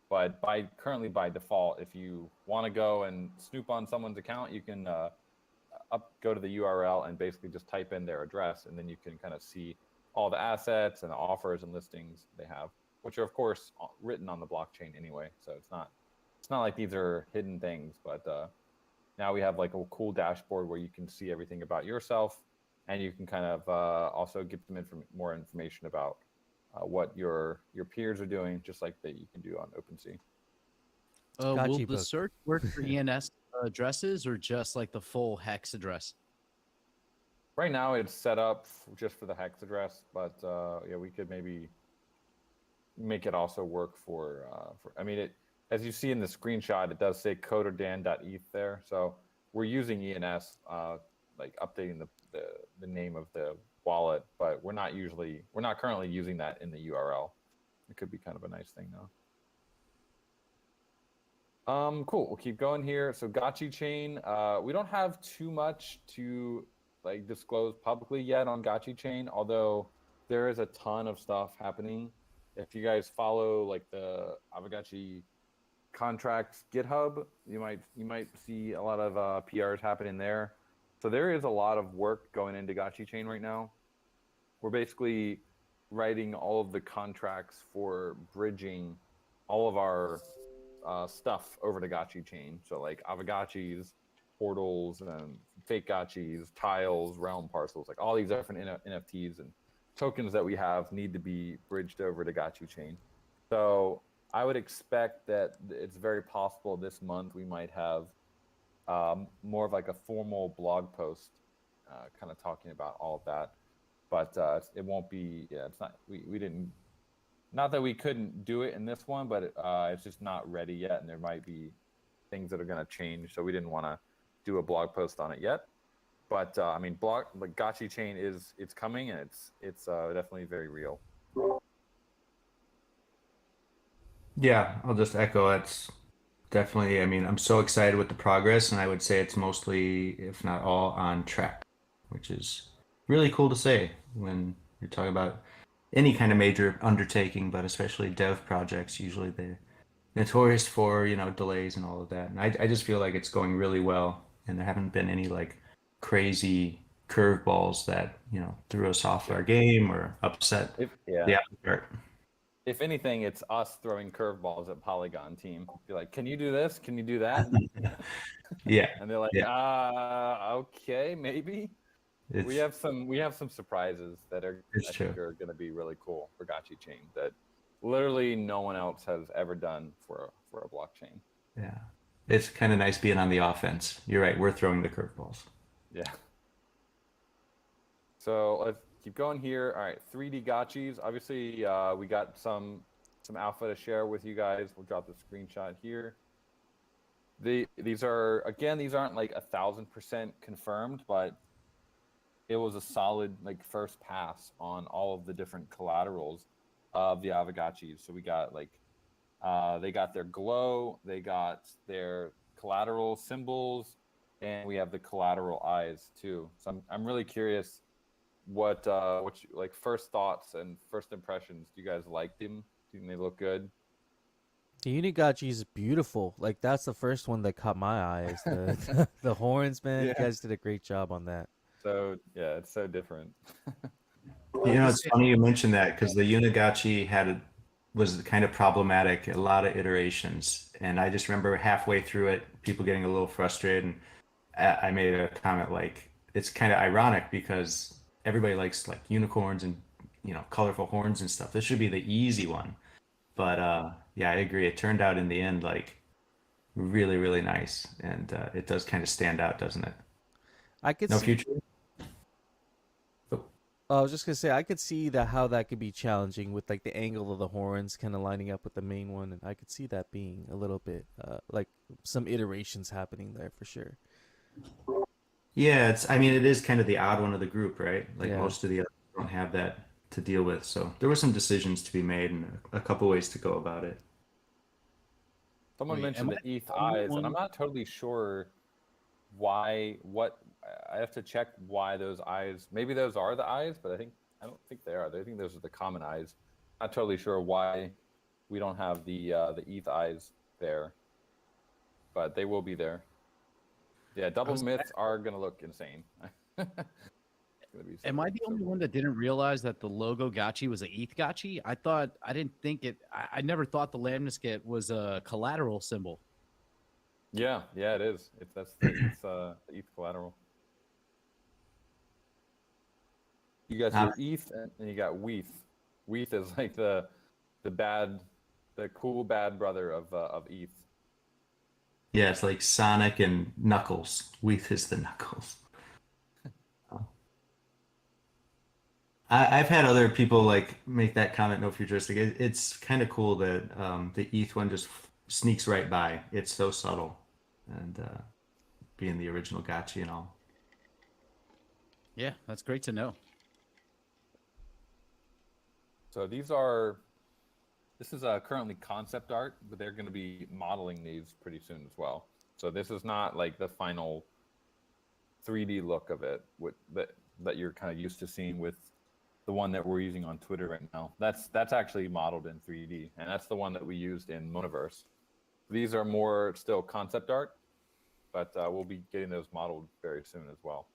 but currently by default, if you want to go and snoop on someone's account, you can go to the URL and basically just type in their address, and then you can kind of see all the assets and the offers and listings they have, which are of course written on the blockchain anyway. So it's not like these are hidden things, but now we have like a cool dashboard where you can see everything about yourself, and you can kind of also give them more information about what your peers are doing, just like that you can do on OpenSea. Will Gotchi the book. search work for ENS addresses or just like the full hex address? Right now it's set up just for the hex address, but yeah, we could maybe make it also work for I mean, it, as you see in the screenshot, it does say coderdan.eth there. So we're using ENS, like updating the name of the wallet, but we're not currently using that in the URL. It could be kind of a nice thing though. Cool. We'll keep going here. So Gotchi Chain, we don't have too much to like disclose publicly yet on Gotchi Chain, although there is a ton of stuff happening. If you guys follow like the Aavegotchi contracts GitHub, you might see a lot of PRs happening there. So there is a lot of work going into Gotchi Chain right now. We're basically writing all of the contracts for bridging all of our stuff over to Gotchi Chain. So like Aavegotchis, portals, and fake Gotchis, tiles, realm parcels, like all these different NFTs and tokens that we have need to be bridged over to Gotchi Chain. So I would expect that it's very possible this month we might have more of like a formal blog post kind of talking about all of that. But it won't be, yeah, it's not, we didn't, not that we couldn't do it in this one, but it's just not ready yet. And there might be things that are going to change. So we didn't want to do a blog post on it yet. But I mean, the Gotchi Chain it's coming, and it's definitely very real. Yeah, I'll just echo. It's definitely, I mean, I'm so excited with the progress, and I would say it's mostly, if not all, on track, which is really cool to say when you're talking about any kind of major undertaking, but especially dev projects. Usually they're notorious for, delays and all of that. And I just feel like it's going really well, and there haven't been any like crazy curveballs that, threw us off our game or upset the apple cart. If anything, it's us throwing curveballs at Polygon team. Be like, can you do this? Can you do that? Yeah. And they're like, okay, maybe. We have some surprises that are think are going to be really cool for Gotchi Chain that literally no one else has ever done for a blockchain. Yeah. It's kind of nice being on the offense. You're right. We're throwing the curveballs. Yeah. So let's keep going here. All right, 3D Gotchis. Obviously, we got some alpha to share with you guys. We'll drop the screenshot here. These aren't like 1,000% confirmed, but it was a solid like first pass on all of the different collaterals of the Aavegotchis. So we got like they got their glow, they got their collateral symbols, and we have the collateral eyes too. So I'm really curious what you, like first thoughts and first impressions. Do you guys like them? Do you think they look good? The Unigotchi is beautiful. Like that's the first one that caught my eye. Is the horns, man. Yeah. You guys did a great job on that. So yeah, it's so different. It's funny you mentioned that because the Unigotchi was kind of problematic, a lot of iterations, and I just remember halfway through it, people getting a little frustrated, and I made a comment like it's kind of ironic because everybody likes like unicorns and colorful horns and stuff. This should be the easy one, but yeah, I agree. It turned out in the end like really, really nice, and it does kind of stand out, doesn't it? I could No see. future. I was just gonna say I could see how that could be challenging with like the angle of the horns kind of lining up with the main one, and I could see that being a little bit like some iterations happening there for sure. Yeah, I mean, it is kind of the odd one of the group, right? Like Yeah. most of the others don't have that to deal with. So there were some decisions to be made and a couple ways to go about it. Someone Wait, mentioned am the ETH I the eyes, and I'm one- not totally sure what I have to check why those eyes. Maybe those are the eyes, but I don't think they are. I think those are the common eyes. Not totally sure why we don't have the ETH eyes there, but they will be there. Yeah, double myths are gonna look insane. Am I the only one that didn't realize that the logo Gotchi was an ETH Gotchi? I didn't think it. I never thought the lamniscate was a collateral symbol. Yeah, it is. That's the ETH collateral. You got your ETH and you got WETH. WETH is like the cool bad brother of ETH. Yeah, it's like Sonic and Knuckles. Weath is the Knuckles. I've had other people like make that comment. No futuristic. It's kind of cool that the ETH one just sneaks right by. It's so subtle, and being the original Gotchi and all. Yeah, that's great to know. So these are This is currently concept art, but they're going to be modeling these pretty soon as well. So this is not like the final 3D look of it that you're kind of used to seeing with the one that we're using on Twitter right now. That's actually modeled in 3D, and that's the one that we used in Monoverse. These are more still concept art, but we'll be getting those modeled very soon as well.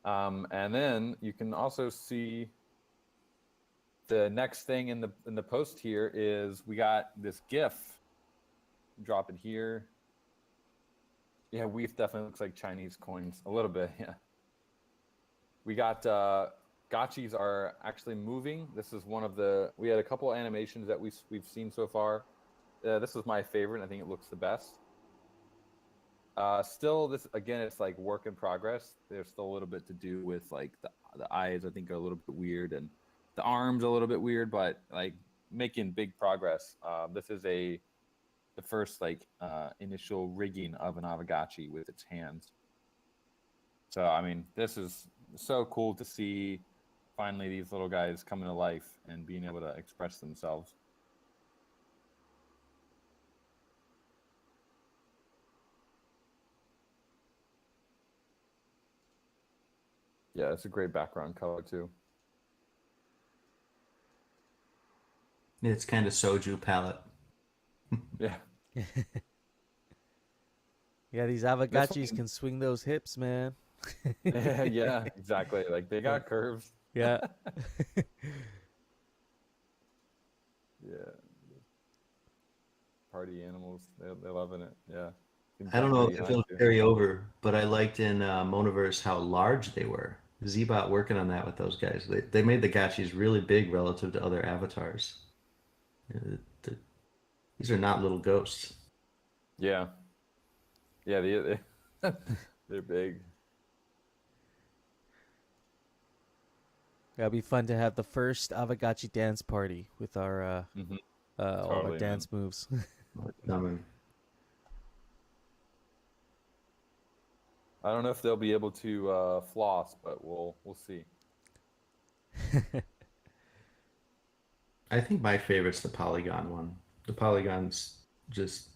And then you can also see the next thing in the post here is we got this GIF. Drop it here. Yeah, Weef definitely looks like Chinese coins a little bit. Yeah. We got gotchis are actually moving. This is one of we had a couple animations that we've seen so far. This is my favorite. I think it looks the best. Still, this again, it's like work in progress. There's still a little bit to do with like the eyes. I think are a little bit weird, and the arms a little bit weird, but like making big progress. This is the first like initial rigging of an Aavegotchi with its hands. So I mean, this is so cool to see. Finally, these little guys coming to life and being able to express themselves. Yeah, it's a great background color too. It's kind of soju palette. Yeah. Yeah, these Aavegotchis can swing those hips, man. Yeah, exactly. Like they got curves. Yeah. Yeah. Party animals. They're loving it. Yeah. I don't know if it'll carry over, but I liked in Monoverse how large they were. Zbot working on that with those guys. They made the gotchis really big relative to other avatars. These are not little ghosts. Yeah. Yeah, they're big. It'll be fun to have the first Aavegotchi dance party with our all our Totally, dance moves. I don't know if they'll be able to floss, but we'll see. I think my favorite's the polygon one. The polygon's just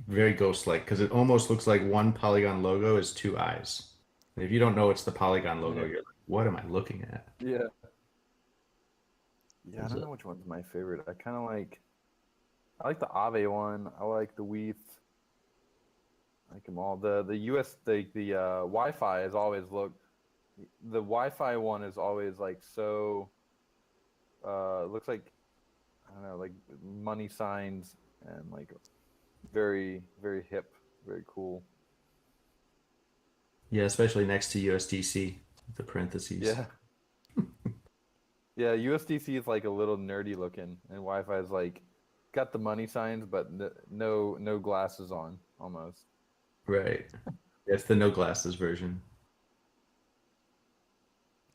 very ghost-like because it almost looks like one polygon logo is two eyes. And if you don't know it's the polygon logo, you're like, what am I looking at? Yeah. Yeah, I don't know which one's my favorite. I like the Aave one. I like the Weath. I like them all. The Wi-Fi has always looked. The Wi-Fi one is always like so. Looks like I don't know, like money signs and like very very hip, very cool. Yeah, especially next to USDC, the parentheses. Yeah. Yeah, USDC is like a little nerdy looking, and Wi-Fi is like got the money signs, but no glasses on almost. Right. It's the no glasses version.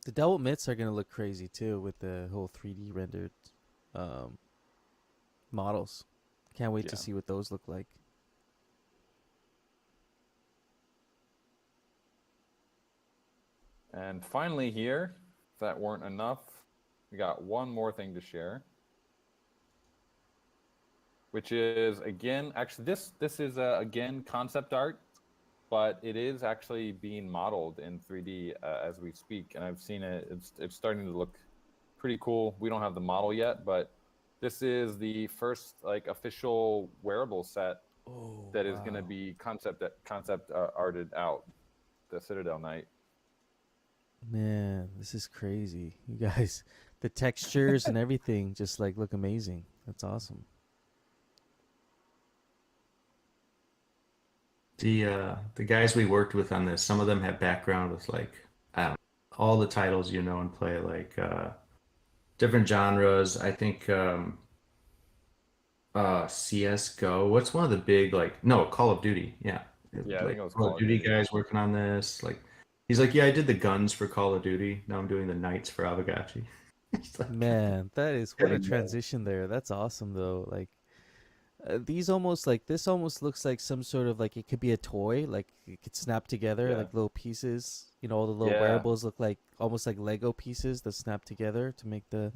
The double mitts are gonna look crazy too with the whole 3D rendered models. Can't wait to see what those look like. And finally here, if that weren't enough, we got one more thing to share. Which is, again, actually this is, again, concept art, but it is actually being modeled in 3D as we speak. And I've seen it, it's starting to look pretty cool. We don't have the model yet, but this is the first like official wearable set that is going to be concept arted out, the Citadel Knight. Man, this is crazy. You guys, the textures and everything just like look amazing. That's awesome. The guys we worked with on this, some of them have background with like I don't know, all the titles you know and play, like different genres. I think CS:GO. What's one of the big Call of Duty? Yeah. Yeah, I think it was Call of Duty guys working on this. Like he's like, yeah, I did the guns for Call of Duty. Now I'm doing the knights for Aavegotchi. Like, man, that is what a transition there. That's awesome though. Like this almost looks like some sort of like it could be a toy, like it could snap together like little pieces. You know, all the little wearables look like almost like Lego pieces that snap together to make the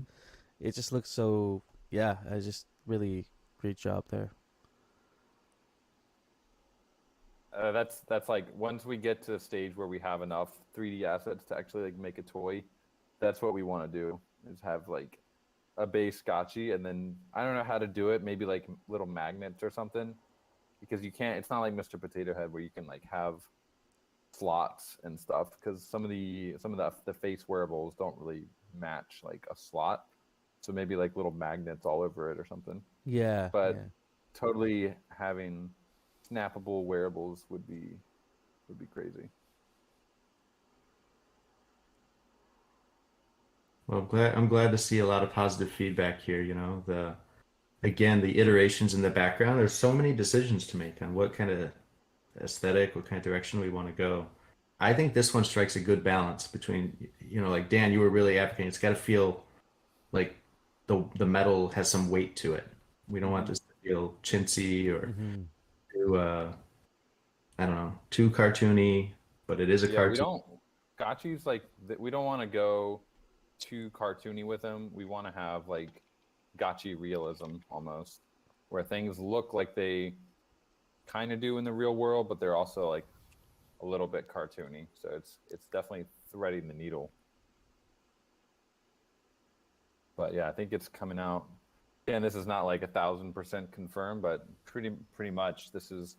it just looks so. Yeah, I just really great job there. That's like once we get to a stage where we have enough 3D assets to actually like make a toy, that's what we want to do. Is have like a base gotchi, and then I don't know how to do it. Maybe like little magnets or something, because you can't. It's not like Mr. Potato Head where you can like have slots and stuff. Because some of the face wearables don't really match like a slot. So maybe like little magnets all over it or something. Yeah, But yeah. totally having snappable wearables would be crazy. Well, I'm glad to see a lot of positive feedback here. You know, the iterations in the background. There's so many decisions to make on what kind of aesthetic, what kind of direction we want to go. I think this one strikes a good balance between, you know, like Dan, you were really advocating. It's got to feel like the metal has some weight to it. We don't want this to feel chintzy or Mm-hmm. too I don't know, too cartoony, but it is a Yeah, we cartoon. don't gotchis like we don't want to go too cartoony with them. We want to have like gotchi realism almost, where things look like they kind of do in the real world, but they're also like a little bit cartoony. So it's definitely threading the needle. But yeah, I think it's coming out. And this is not like 1,000% confirmed, but pretty much this is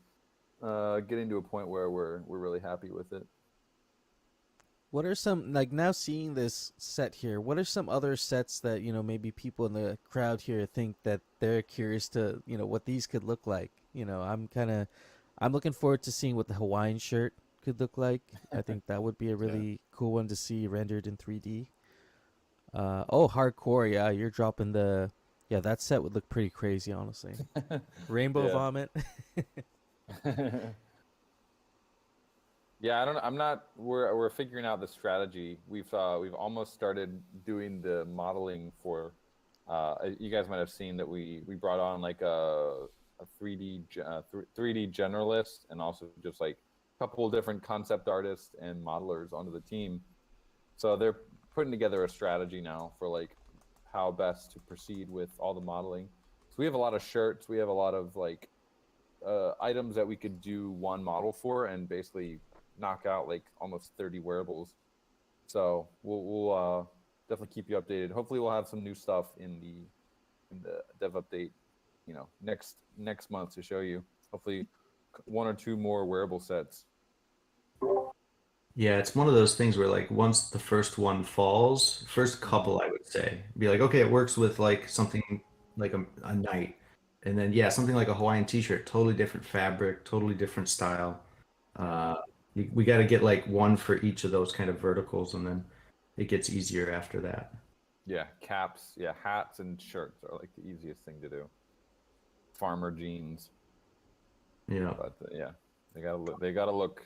getting to a point where we're really happy with it. What are some, like, now seeing this set here, what are some other sets that, maybe people in the crowd here think that they're curious to, what these could look like? I'm looking forward to seeing what the Hawaiian shirt could look like. I think that would be a really cool one to see rendered in 3D. Hardcore, yeah, you're dropping yeah, that set would look pretty crazy, honestly. Rainbow Yeah. vomit. Yeah, I don't know. I'm not. We're figuring out the strategy. We've almost started doing the modeling for. You guys might have seen that we brought on like a 3D generalist, and also just like a couple of different concept artists and modelers onto the team. So they're putting together a strategy now for like how best to proceed with all the modeling. So we have a lot of shirts. We have a lot of like items that we could do one model for, and basically knock out like almost 30 wearables. So we'll definitely keep you updated. Hopefully we'll have some new stuff in the dev update, next month to show you. Hopefully one or two more wearable sets. Yeah, it's one of those things where like once the first one falls, first couple I would say, be like, okay, it works with like something like a night. And then yeah, something like a Hawaiian t-shirt, totally different fabric, totally different style. Uh, we got to get like one for each of those kind of verticals, and then it gets easier after that. Yeah, caps, yeah, hats and shirts are like the easiest thing to do. Farmer jeans, Yeah. but yeah, they gotta look.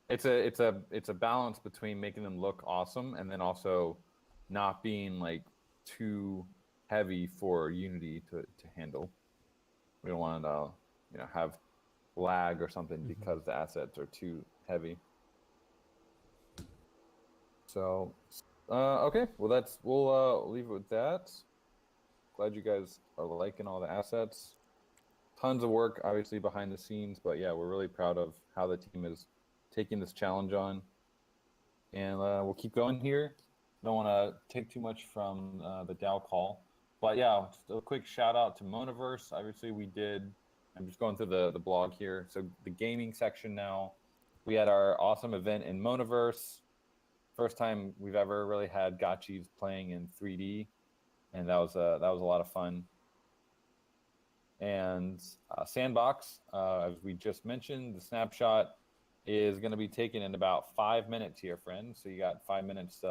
It's a balance between making them look awesome and then also not being like too heavy for Unity to handle. We don't want to have lag or something because the assets are too heavy. So okay, well we'll leave it with that. Glad you guys are liking all the assets. Tons of work obviously behind the scenes, but yeah, we're really proud of how the team is taking this challenge on, and we'll keep going here. Don't want to take too much from the DAO call, but yeah, just a quick shout out to Monaverse. Obviously we did. I'm just going through the blog here. So the gaming section now, we had our awesome event in Monaverse. First time we've ever really had gotchis playing in 3D, and that was a lot of fun. And Sandbox, as we just mentioned, the snapshot is going to be taken in about 5 minutes here, friends. So you got 5 minutes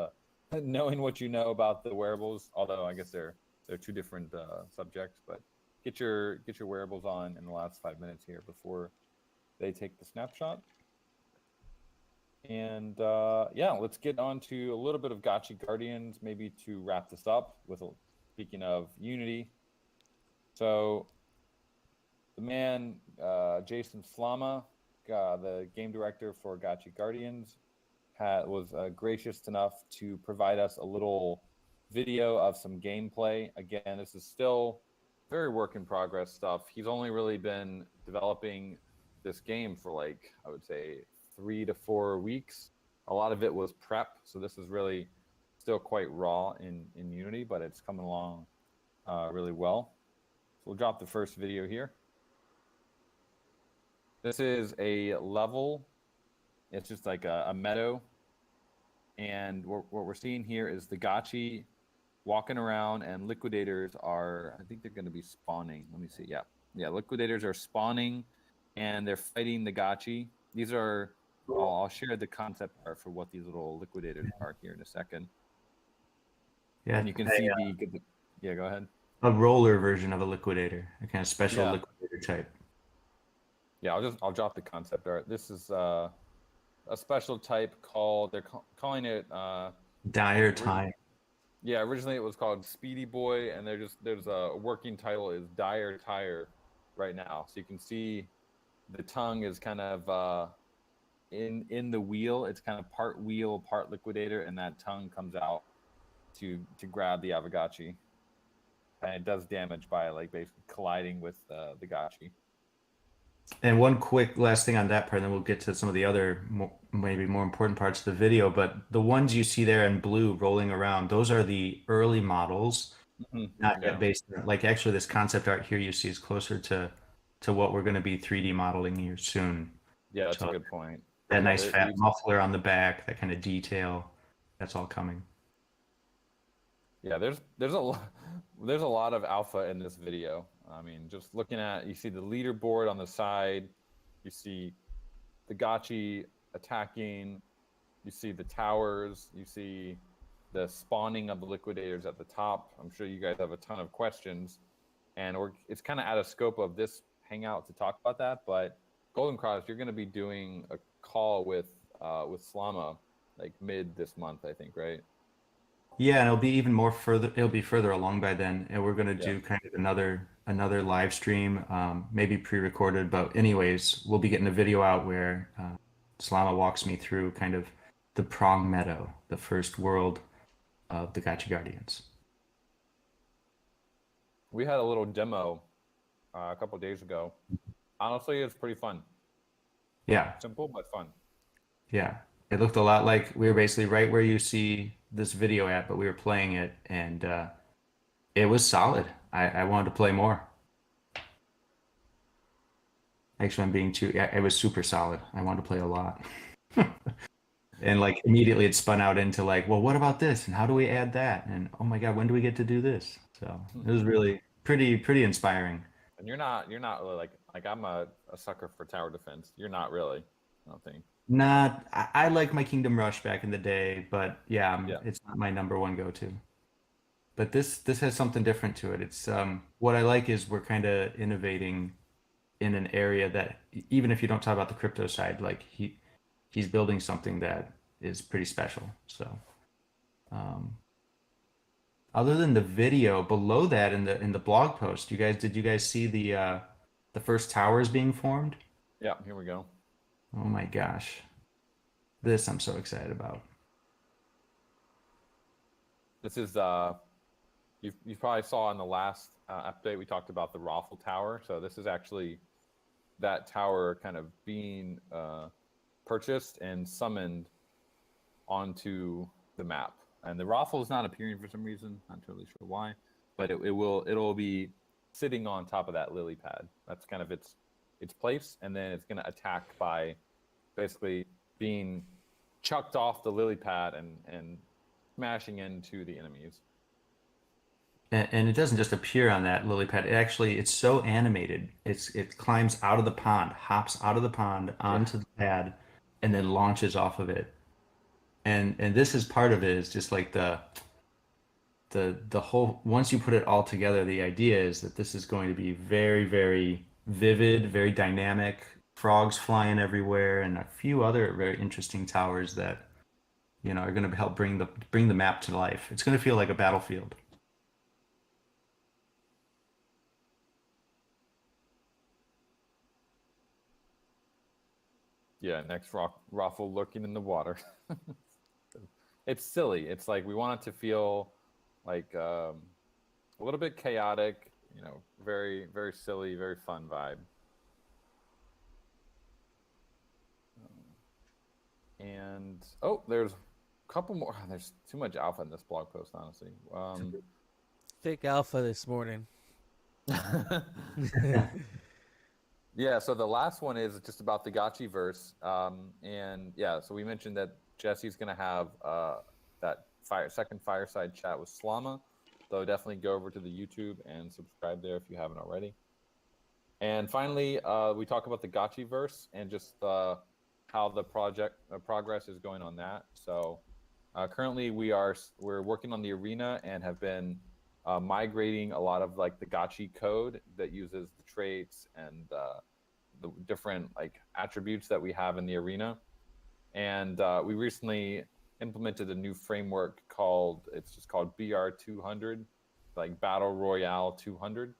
knowing what you know about the wearables. Although I guess they're two different subjects, but get your wearables on in the last 5 minutes here before they take the snapshot. And yeah, let's get on to a little bit of Gotchi Guardians, maybe to wrap this up with speaking of Unity. So the man, Jason Flama, the game director for Gotchi Guardians, was gracious enough to provide us a little video of some gameplay. Again, this is still very work in progress stuff. He's only really been developing this game for like, I would say 3 to 4 weeks. A lot of it was prep, so this is really still quite raw in Unity, but it's coming along really well. So we'll drop the first video here. This is a level. It's just like a meadow. And what we're seeing here is the Gotchi walking around, and liquidators are, I think they're going to be spawning. Let me see. Yeah, liquidators are spawning, and they're fighting the Gotchi. These are, I'll share the concept art for what these little liquidators are here in a second. Yeah, And you can see yeah, go ahead. a roller version of a liquidator, a kind of special Yeah. liquidator type. Yeah, I'll drop the concept art. This is a special type called, they're calling it Dire time. yeah, originally it was called Speedy Boy, and there's a working title is Dire Tire right now. So you can see the tongue is kind of in the wheel. It's kind of part wheel, part liquidator, and that tongue comes out to grab the Aavegotchi. And it does damage by like basically colliding with the Gotchi. And one quick last thing on that part, and then we'll get to some of the other maybe more important parts of the video. But the ones you see there in blue rolling around, those are the early models, not yet based on, like actually this concept art here you see is closer to what we're going to be 3D modeling here soon. Yeah, that's So a good point. that nice fat muffler on the back, that kind of detail, that's all coming. Yeah, there's a lot of alpha in this video. I mean, just looking at, you see the leaderboard on the side, you see the Gotchi attacking, you see the towers, you see the spawning of the liquidators at the top. I'm sure you guys have a ton of questions, and it's kind of out of scope of this hangout to talk about that. But Golden Cross, you're going to be doing a call with Slama like mid this month, I think, right? Yeah, and it'll be even more further. It'll be further along by then, and we're gonna do kind of another live stream, maybe pre-recorded. But anyways, we'll be getting a video out where Slama walks me through kind of the Prong Meadow, the first world of the Gotchi Guardians. We had a little demo a couple of days ago. Honestly, it's pretty fun. Yeah, Simple but fun. yeah. It looked a lot like we were basically right where you see this video at, but we were playing it, and it was solid. I wanted to play more. Actually, I'm being too. It was super solid. I wanted to play a lot. And like immediately it spun out into like, well, what about this? And how do we add that? And oh my God, when do we get to do this? So it was really pretty inspiring. And you're not really like I'm a sucker for tower defense. You're not really, I don't think. Not, I like my Kingdom Rush back in the day, but yeah, it's not my number one go-to. But this has something different to it. It's what I like is we're kind of innovating in an area that even if you don't talk about the crypto side, like he's building something that is pretty special. So other than the video below that in the blog post, did you guys see the first towers being formed? Yeah, here we go. Oh my gosh. This I'm so excited about. This is you probably saw in the last update we talked about the Raffle Tower. So this is actually that tower kind of being purchased and summoned onto the map. And the Raffle is not appearing for some reason. Not totally sure why, but it'll be sitting on top of that lily pad. That's kind of its place, and then it's going to attack by basically being chucked off the lily pad and smashing into the enemies. And it doesn't just appear on that lily pad. It's so animated. It climbs out of the pond, hops out of the pond onto the pad, and then launches off of it. And this is part of it. Is just like the whole. Once you put it all together, the idea is that this is going to be very, very vivid, very dynamic. Frogs flying everywhere, and a few other very interesting towers that are going to help bring the map to life. It's going to feel like a battlefield. Yeah, next Raffle lurking in the water. It's silly. It's like we want it to feel like a little bit chaotic, you know, very very silly, very fun vibe. And oh, there's a couple more. There's too much alpha in this blog post, honestly. Thick alpha this morning. Yeah, so the last one is just about the Gotchi verse, and yeah, so we mentioned that Jesse's gonna have that second fireside chat with Slama, so definitely go over to the YouTube and subscribe there if you haven't already. And finally, we talk about the Gotchi verse and just how the project progress is going on that. So currently we're working on the arena and have been migrating a lot of like the Gotchi code that uses the traits and the different like attributes that we have in the arena. And we recently implemented a new framework called BR200, like Battle Royale 200,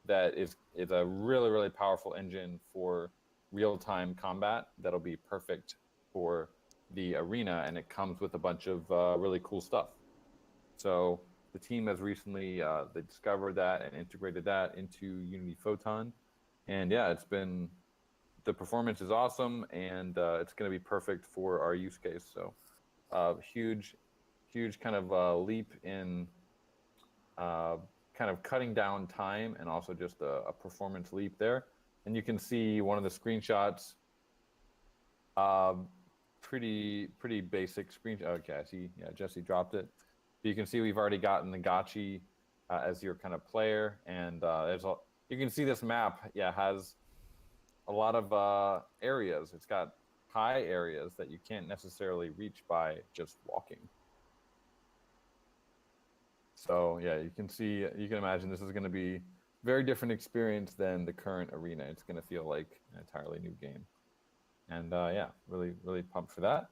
that is a really really powerful engine for real-time combat that'll be perfect for the arena, and it comes with a bunch of really cool stuff. So the team has recently they discovered that and integrated that into Unity Photon, and yeah, the performance is awesome, and it's going to be perfect for our use case. So huge kind of leap in kind of cutting down time, and also just a performance leap there. And you can see one of the screenshots, pretty basic screenshot. Okay, I see. Yeah, Jesse dropped it. You can see we've already gotten the Gotchi as your kind of player, and you can see this map. Yeah, has a lot of areas. It's got high areas that you can't necessarily reach by just walking. So yeah, you can imagine this is going to be very different experience than the current arena. It's going to feel like an entirely new game. And yeah, really, really pumped for that.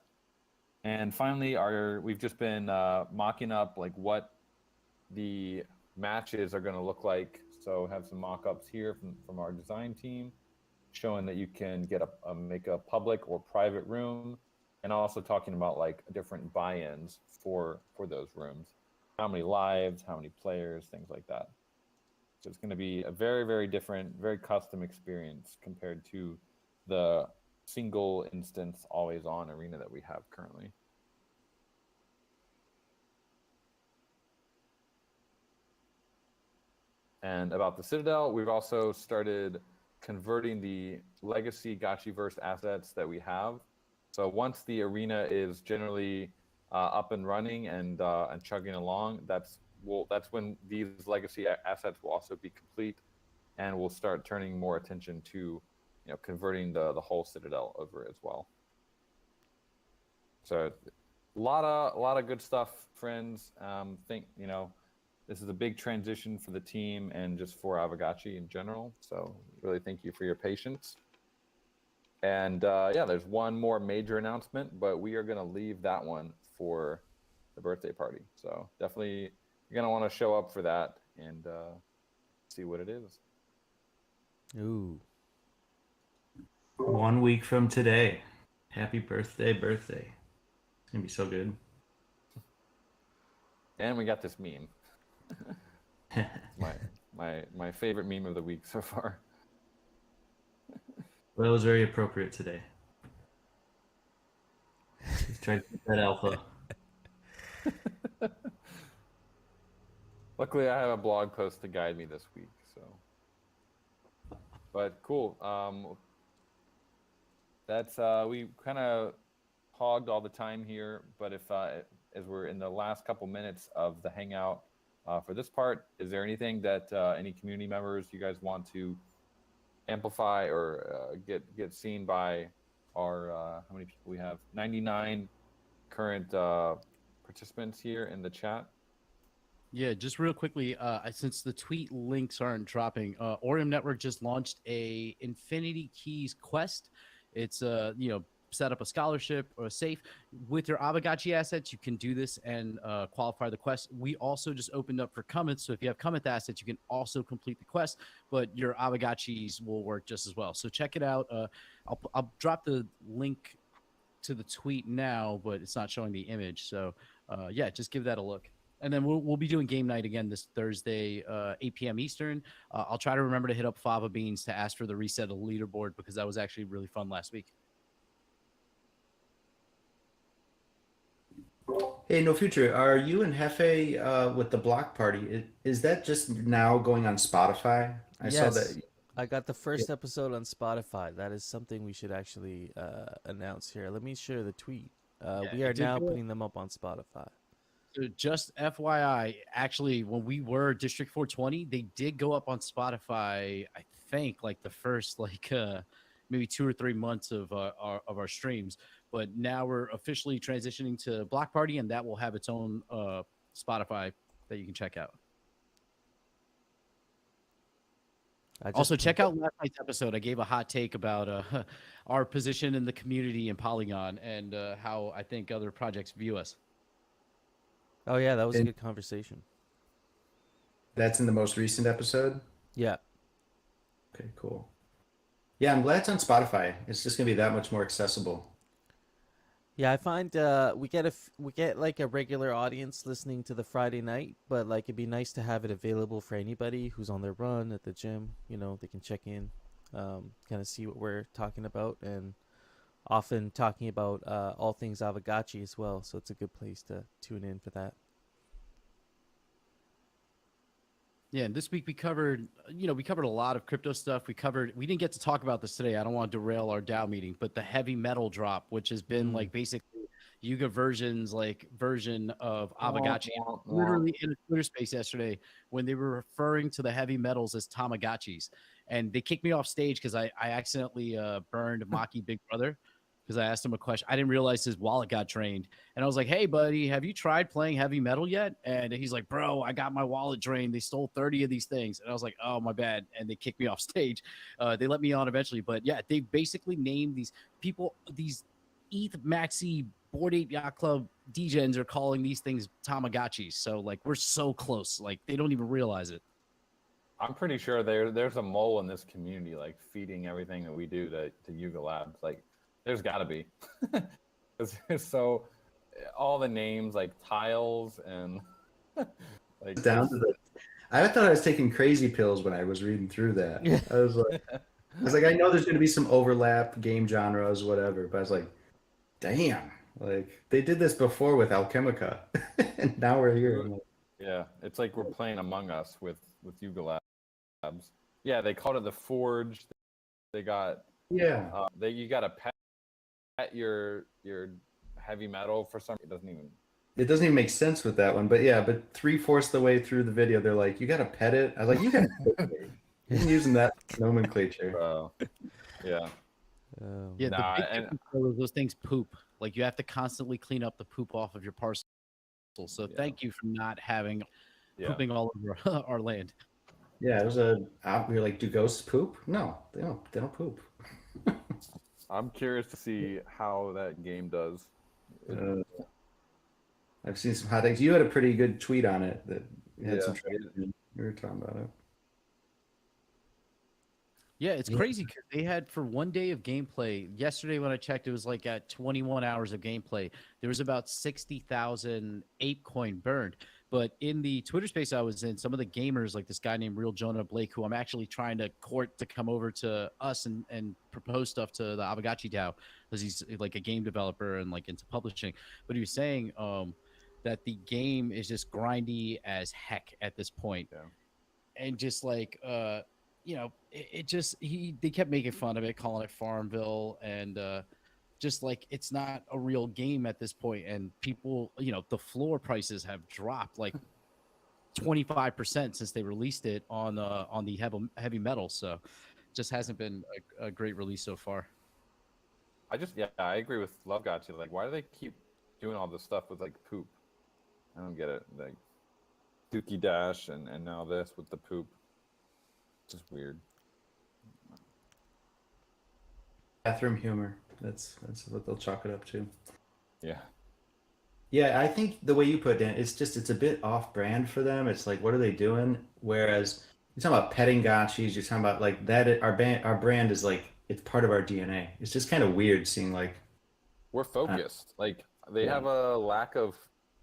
And finally, we've just been mocking up like what the matches are going to look like. So have some mock-ups here from our design team, showing that you can make a public or private room, and also talking about like different buy-ins for those rooms, how many lives, how many players, things like that. So it's going to be a very, very different, very custom experience compared to the single instance, always on arena that we have currently. And about the Citadel, we've also started converting the legacy Gotchiverse assets that we have. So once the arena is generally up and running and chugging along, that's when these legacy assets will also be complete, and we'll start turning more attention to converting the whole Citadel over as well. So a lot of good stuff, friends. This is a big transition for the team and just for Aavegotchi in general. So really thank you for your patience. And yeah, there's one more major announcement, but we are going to leave that one for the birthday party. So definitely you're going to want to show up for that and see what it is. Ooh. 1 week from today. Happy birthday. It's going to be so good. And we got this meme. my favorite meme of the week so far. Well, it was very appropriate today. Try to get that alpha. Luckily, I have a blog post to guide me this week. So, but cool. That's we kind of hogged all the time here, but if as we're in the last couple minutes of the Hangout for this part, is there anything that any community members you guys want to amplify or get seen by our how many people we have? 99 current participants here in the chat. Yeah, just real quickly, since the tweet links aren't dropping, Orium Network just launched a Infinity Keys quest. It's set up a scholarship or a safe with your Aavegotchi assets. You can do this and qualify the quest. We also just opened up for Comets, so if you have Comet assets, you can also complete the quest, but your Aavegotchis will work just as well. So check it out. I'll drop the link to the tweet now, but it's not showing the image. So yeah, just give that a look. And then we'll be doing game night again this Thursday, 8 p.m. Eastern. I'll try to remember to hit up Fava Beans to ask for the reset of the leaderboard because that was actually really fun last week. Hey, No Future, are you and Hefe with the Blockpaarty? Is that just now going on Spotify? I saw Yes. that. I got the first episode on Spotify. That is something we should actually announce here. Let me share the tweet. We are it did now go- putting them up on Spotify. So just FYI, actually, when we were District 420, they did go up on Spotify. I think like the first maybe 2 or 3 months of our streams. But now we're officially transitioning to Blockpaarty, and that will have its own Spotify that you can check out. Also, check out last night's episode. I gave a hot take about our position in the community in Polygon and how I think other projects view us. Oh yeah, that was a And- good conversation. That's in the most recent episode? Yeah. Okay, cool. Yeah, I'm glad it's on Spotify. It's just gonna be that much more accessible. Yeah, I find we get like a regular audience listening to the Friday night, but like it'd be nice to have it available for anybody who's on their run at the gym. You know, they can check in, kind of see what we're talking about, and often talking about all things Aavegotchi as well. So it's a good place to tune in for that. Yeah, and this week we covered a lot of crypto stuff. We didn't get to talk about this today. I don't want to derail our DAO meeting, but the heavy metal drop, which has been like basically Yuga version of Aavegotchi. Literally in a Twitter space yesterday when they were referring to the heavy metals as Tamagotchis. And they kicked me off stage because I accidentally burned Maki Big Brother because I asked him a question. I didn't realize his wallet got drained. And I was like, hey, buddy, have you tried playing heavy metal yet? And he's like, bro, I got my wallet drained. They stole 30 of these things. And I was like, oh, my bad. And they kicked me off stage. They let me on eventually. But yeah, they basically named these people, these ETH Maxi Bored Ape Yacht Club DJs are calling these things Tamagotchis. So like, we're so close. Like they don't even realize it. I'm pretty sure there's a mole in this community like feeding everything that we do to Yuga Labs. Like, there's got to be. So all the names like tiles and like Down to the. I thought I was taking crazy pills when I was reading through that. I was like, I know there's going to be some overlap, game genres, whatever, but I was like, damn, like they did this before with Alchemica, and now we're here. I'm like, yeah, it's like we're playing Among Us with Yuga Labs. Yeah, they called it the Forge. They got yeah, you got to pet your heavy metal for some. It doesn't even make sense with that one, but yeah, but 3/4 the way through the video, they're like, you got to pet it. I was like, you got to. You're using that nomenclature. Yeah. Yeah, Nah, the big difference is those things poop. Like you have to constantly clean up the poop off of your parcel. So thank you for not having pooping all over our land. Yeah, it was we were like, do ghosts poop? No, they don't poop. I'm curious to see how that game does. I've seen some hot takes. You had a pretty good tweet on it that had some Yeah. traction. You were talking about it. Yeah, it's crazy because they had for 1 day of gameplay. Yesterday when I checked, it was like at 21 hours of gameplay. There was about 60,000 ape coin burned. But in the Twitter space I was in, some of the gamers, like this guy named Real Jonah Blake, who I'm actually trying to court to come over to us and propose stuff to the Aavegotchi DAO because he's like a game developer and like into publishing. But he was saying that the game is just grindy as heck at this point. Yeah. And just like they kept making fun of it, calling it Farmville, and just like it's not a real game at this point. And people, the floor prices have dropped like 25% since they released it on the heavy metal. So just hasn't been a great release so far. I agree with Lovegotchi. Like, why do they keep doing all this stuff with like poop? I don't get it. Like Dookie Dash and now this with the poop. Just weird. Bathroom humor. That's what they'll chalk it up to. Yeah. Yeah, I think the way you put it, Dan, it's a bit off-brand for them. It's like, what are they doing? Whereas you're talking about petting gotchis, you're talking about like that. Our brand is like it's part of our DNA. It's just kind of weird seeing like We're focused. Like they have a lack of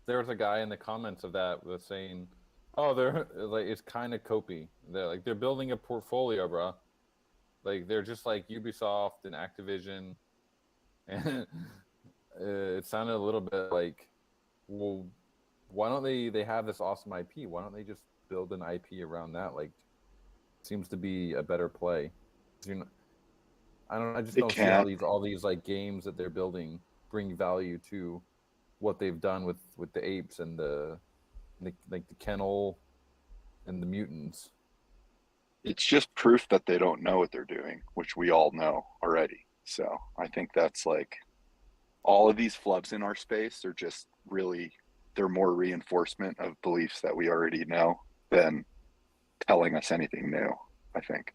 there was a guy in the comments of that was saying, "Oh, they're like it's kind of copy. They're building a portfolio, bro. Like they're just like Ubisoft and Activision." And it sounded a little bit like, well, why don't they have this awesome IP? Why don't they just build an IP around that? Like, seems to be a better play. You know, I just They don't see how can't. all these like games that they're building bring value to what they've done with the apes and the like the kennel and the mutants. It's just proof that they don't know what they're doing, which we all know already. So I think that's like all of these flubs in our space are just really, they're more reinforcement of beliefs that we already know than telling us anything new, I think.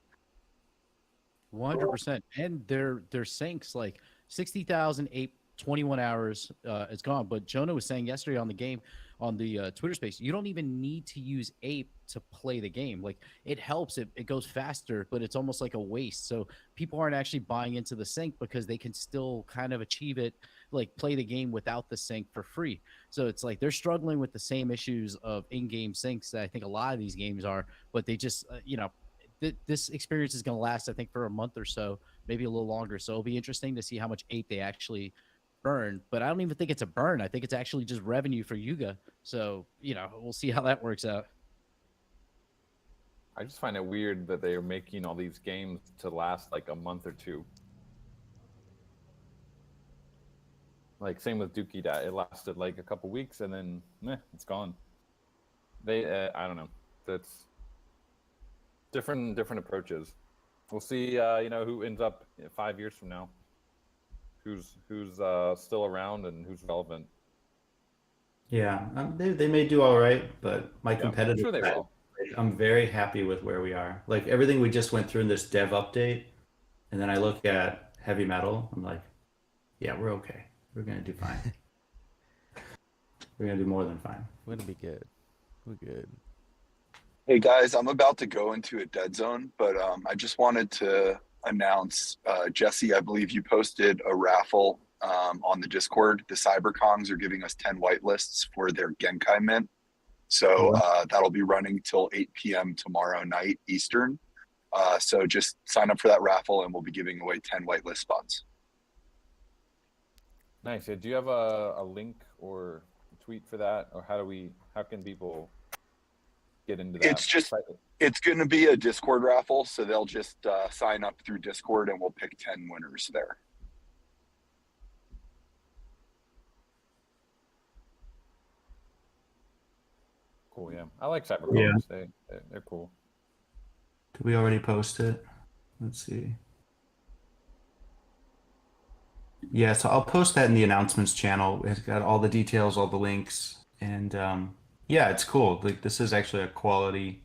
100%. And their syncs like 60,000 ape 21 hours it's gone. But Jonah was saying yesterday on the game on the Twitter space, you don't even need to use ape to play the game. Like it helps, it goes faster, but it's almost like a waste. So people aren't actually buying into the sync because they can still kind of achieve it, like play the game without the sync for free. So it's like they're struggling with the same issues of in-game syncs that I think a lot of these games are, but they just this experience is going to last, I think, for a month or so, maybe a little longer. So it'll be interesting to see how much ape they actually burn. But I don't even think it's a burn. I think it's actually just revenue for Yuga. So, we'll see how that works out. I just find it weird that they are making all these games to last like a month or two. Like same with Dookie Dat, it lasted like a couple weeks and then it's gone. They, I don't know. That's different approaches. We'll see. Who ends up 5 years from now. Who's still around and who's relevant. Yeah, they may do all right, but my I'm competitive sure they side, will. I'm very happy with where we are. Like everything we just went through in this dev update, and then I look at heavy metal, I'm like, yeah, we're okay. We're gonna do fine. We're gonna do more than fine. We're gonna be good. We're good. Hey guys, I'm about to go into a dead zone, but I just wanted to announce, Jesse, I believe you posted a raffle on the Discord. The CyberKongs are giving us 10 whitelists for their Genkai mint. So that'll be running till 8 p.m. tomorrow night Eastern. So just sign up for that raffle and we'll be giving away 10 whitelist spots. Nice. Do you have a link or a tweet for that, or how can people get into that? It's going to be a Discord raffle, so they'll just sign up through Discord and we'll pick 10 winners there. Cool, yeah. I like CyberKongs. Yeah. They're cool. Did we already post it? Let's see. Yeah, so I'll post that in the announcements channel. It's got all the details, all the links, and yeah, it's cool. Like this is actually a quality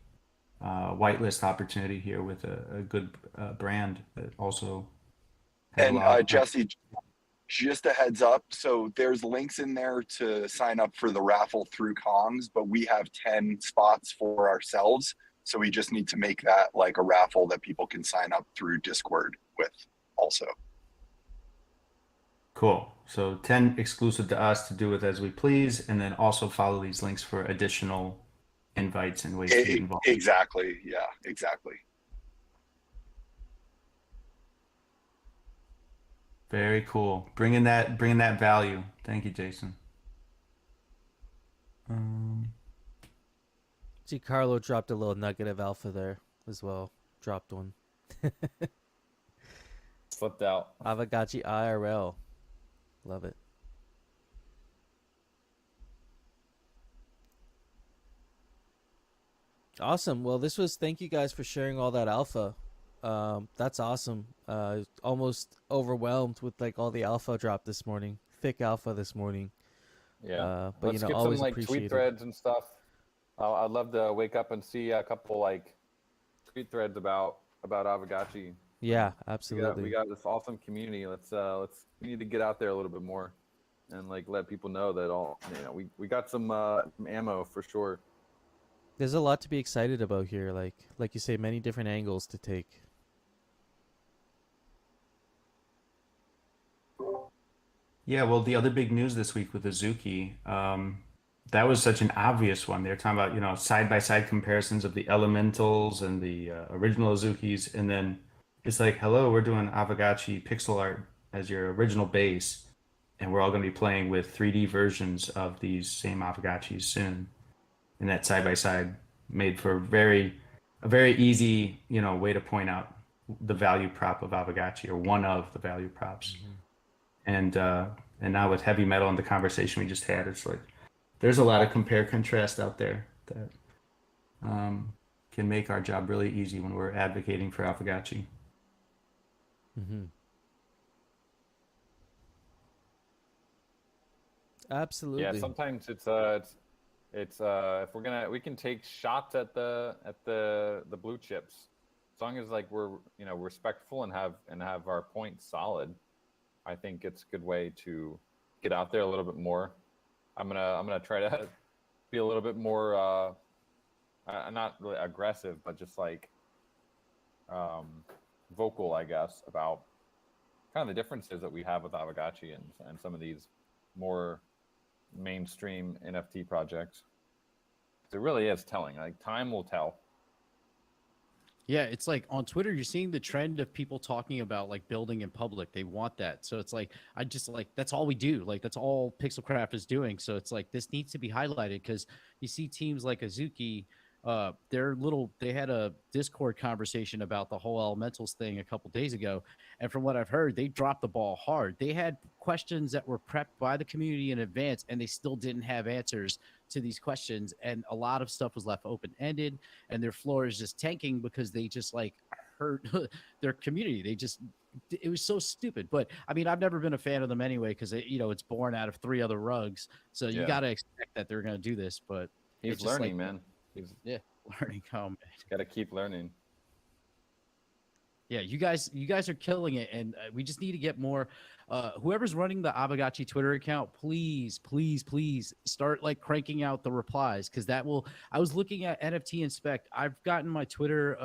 whitelist opportunity here with a good brand that also. And Jesse, just a heads up. So there's links in there to sign up for the raffle through Kongs, but we have 10 spots for ourselves. So we just need to make that like a raffle that people can sign up through Discord with also. Cool. So 10 exclusive to us to do with as we please, and then also follow these links for additional invites and ways to get involved. Exactly. Yeah, exactly. Very cool. Bringing that value. Thank you, Jason. See, Carlo dropped a little nugget of alpha there as well. Dropped one. Slipped out. Aavegotchi IRL. Love it. Awesome. Well, thank you guys for sharing all that alpha. That's awesome. Almost overwhelmed with like all the alpha drop this morning. Thick alpha this morning. Yeah. But Let's get always some like appreciate tweet threads and stuff. I'd love to wake up and see a couple like tweet threads about Aavegotchi. Yeah, absolutely. We got this awesome community. We need to get out there a little bit more and like let people know that we got some ammo for sure. There's a lot to be excited about here. Like you say, many different angles to take. Yeah, well, the other big news this week with Azuki, that was such an obvious one. They were talking about, you know, side by side comparisons of the elementals and the original Azukis, and then it's like, hello, we're doing Aavegotchi pixel art as your original base, and we're all going to be playing with 3D versions of these same Aavegotchis soon. And that side by side made for a very easy, you know, way to point out the value prop of Aavegotchi, or one of the value props. And now with heavy metal and the conversation we just had, it's like there's a lot of compare contrast out there that can make our job really easy when we're advocating for Aavegotchi. Absolutely. Yeah, sometimes it's if we can take shots at the blue chips, as long as like we're, you know, respectful and have our points solid. I think it's a good way to get out there a little bit more. I'm gonna try to be a little bit more not really aggressive, but just like vocal, I guess, about kind of the differences that we have with Aavegotchi and some of these more mainstream NFT projects. It really is telling. Like, time will tell. Yeah, it's like on Twitter, you're seeing the trend of people talking about like building in public. They want that. So it's like, I just like, that's all we do. Like, that's all Pixelcraft is doing. So it's like, this needs to be highlighted, because you see teams like Azuki, they had a Discord conversation about the whole elementals thing a couple days ago. And from what I've heard, they dropped the ball hard. They had questions that were prepped by the community in advance, and they still didn't have answers to these questions. And a lot of stuff was left open-ended, and their floor is just tanking because they just like hurt their community. It was so stupid. But I mean, I've never been a fan of them anyway, because it's born out of 3 other rugs. So you got to expect that they're going to do this. But he's learning, man. He's learning. Oh man, got to keep learning. Yeah, you guys are killing it, and we just need to get more. Whoever's running the Aavegotchi Twitter account, please start like cranking out the replies, because that will. I was looking at NFT Inspect. I've gotten my Twitter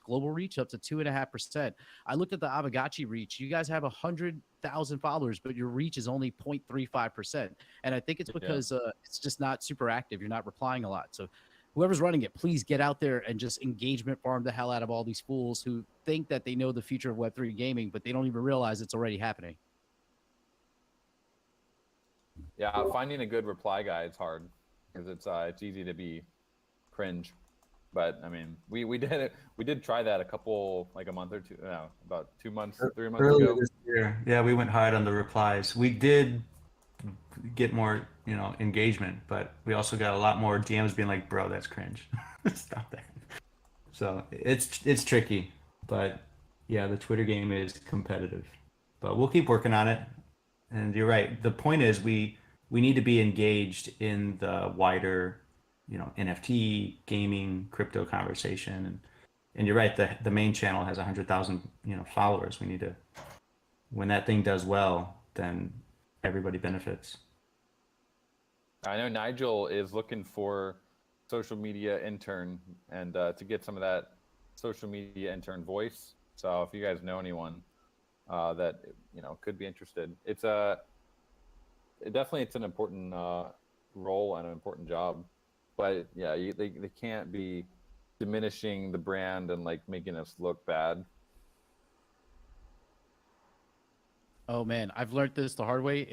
global reach up to 2.5%. I looked at the Aavegotchi reach. You guys have 100,000 followers, but your reach is only 0.35%, and I think it's because it's just not super active. You're not replying a lot, so. Whoever's running it, please get out there and just engagement farm the hell out of all these fools who think that they know the future of Web3 gaming, but they don't even realize it's already happening. Yeah, finding a good reply guy is hard, because it's easy to be cringe. But I mean, we did try that a month or two, no, about 2 months, 3 months Earlier ago. this year. Yeah, we went hard on the replies. We did get more, engagement, but we also got a lot more DMs being like, bro, that's cringe. Stop that. So it's tricky, but yeah, the Twitter game is competitive, but we'll keep working on it. And you're right. The point is we need to be engaged in the wider, NFT gaming crypto conversation. And you're right. The main channel has 100,000, followers. We need to, when that thing does well, then everybody benefits. I know Nigel is looking for social media intern, and to get some of that social media intern voice. So if you guys know anyone that could be interested, it's an important role and an important job. But yeah, they can't be diminishing the brand and like making us look bad. Oh man, I've learned this the hard way.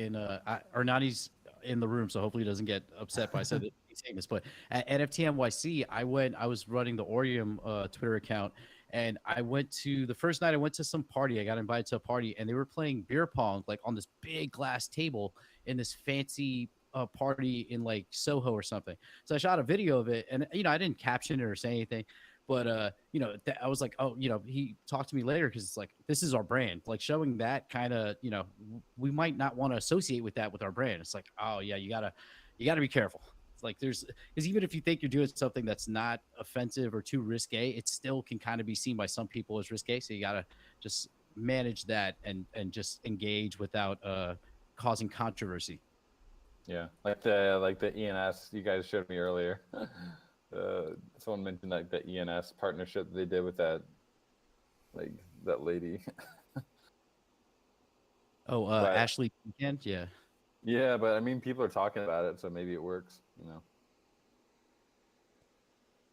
Arnani's in the room, so hopefully he doesn't get upset by saying he's saying this. But at NFT NYC, I was running the Orium Twitter account, and the first night I went to some party. I got invited to a party, and they were playing beer pong like on this big glass table in this fancy party in like Soho or something. So I shot a video of it, and I didn't caption it or say anything. But I was like, oh, he talked to me later, because it's like, this is our brand. Like, showing that kind of, we might not want to associate with that with our brand. It's like, oh yeah, you gotta be careful. It's like because even if you think you're doing something that's not offensive or too risque, it still can kind of be seen by some people as risque. So you gotta just manage that and just engage without causing controversy. Yeah, like the ENS you guys showed me earlier. Someone mentioned like the ENS partnership they did with that lady. Oh, Ashley Weekend, yeah. Yeah, but I mean, people are talking about it, so maybe it works, you know.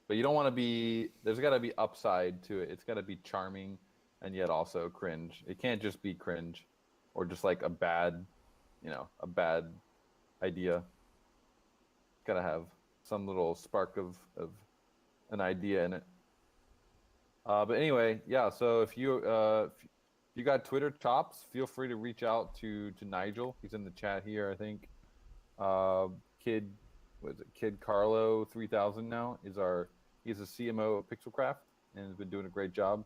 But you don't want to be. There's got to be upside to it. It's got to be charming, and yet also cringe. It can't just be cringe, or just like a bad, a bad idea. It's got to have some little spark of an idea in it. But anyway, yeah. So if you got Twitter chops, feel free to reach out to Nigel. He's in the chat here, I think. Uh, Kid, what is it? Kid Carlo 3000 now he's a CMO of Pixelcraft and has been doing a great job.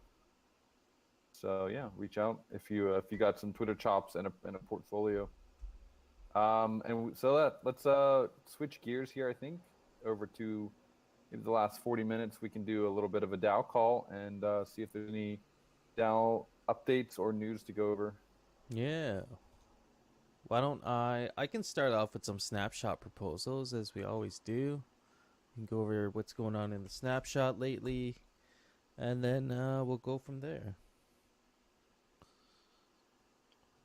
So yeah, reach out if you got some Twitter chops and a portfolio. So let's switch gears here. I think over to maybe the last 40 minutes. We can do a little bit of a DAO call and see if there's any DAO updates or news to go over. Yeah. Why don't I can start off with some snapshot proposals as we always do. We can go over what's going on in the snapshot lately, and then we'll go from there.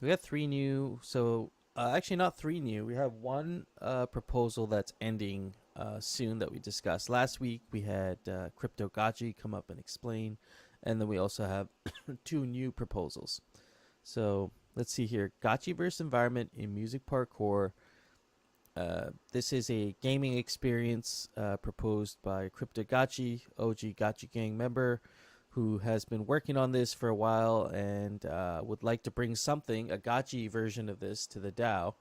We got three new, so actually not three new. We have one proposal that's ending soon that we discussed. Last week we had Aavegotchi come up and explain, and then we also have two new proposals. So let's see here. Gotchiverse environment in music parkour. This is a gaming experience proposed by Aavegotchi, OG Gotchi Gang member, who has been working on this for a while and would like to bring something, a Gotchi version of this, to the DAO.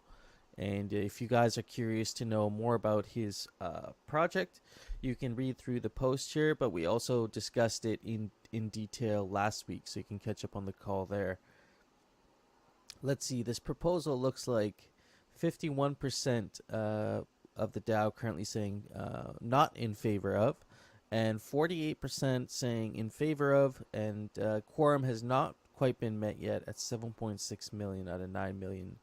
And if you guys are curious to know more about his project, you can read through the post here, but we also discussed it in detail last week, so you can catch up on the call there. Let's see, this proposal looks like 51% of the DAO currently saying not in favor of, and 48% saying in favor of, and quorum has not quite been met yet at 7.6 million out of 9 million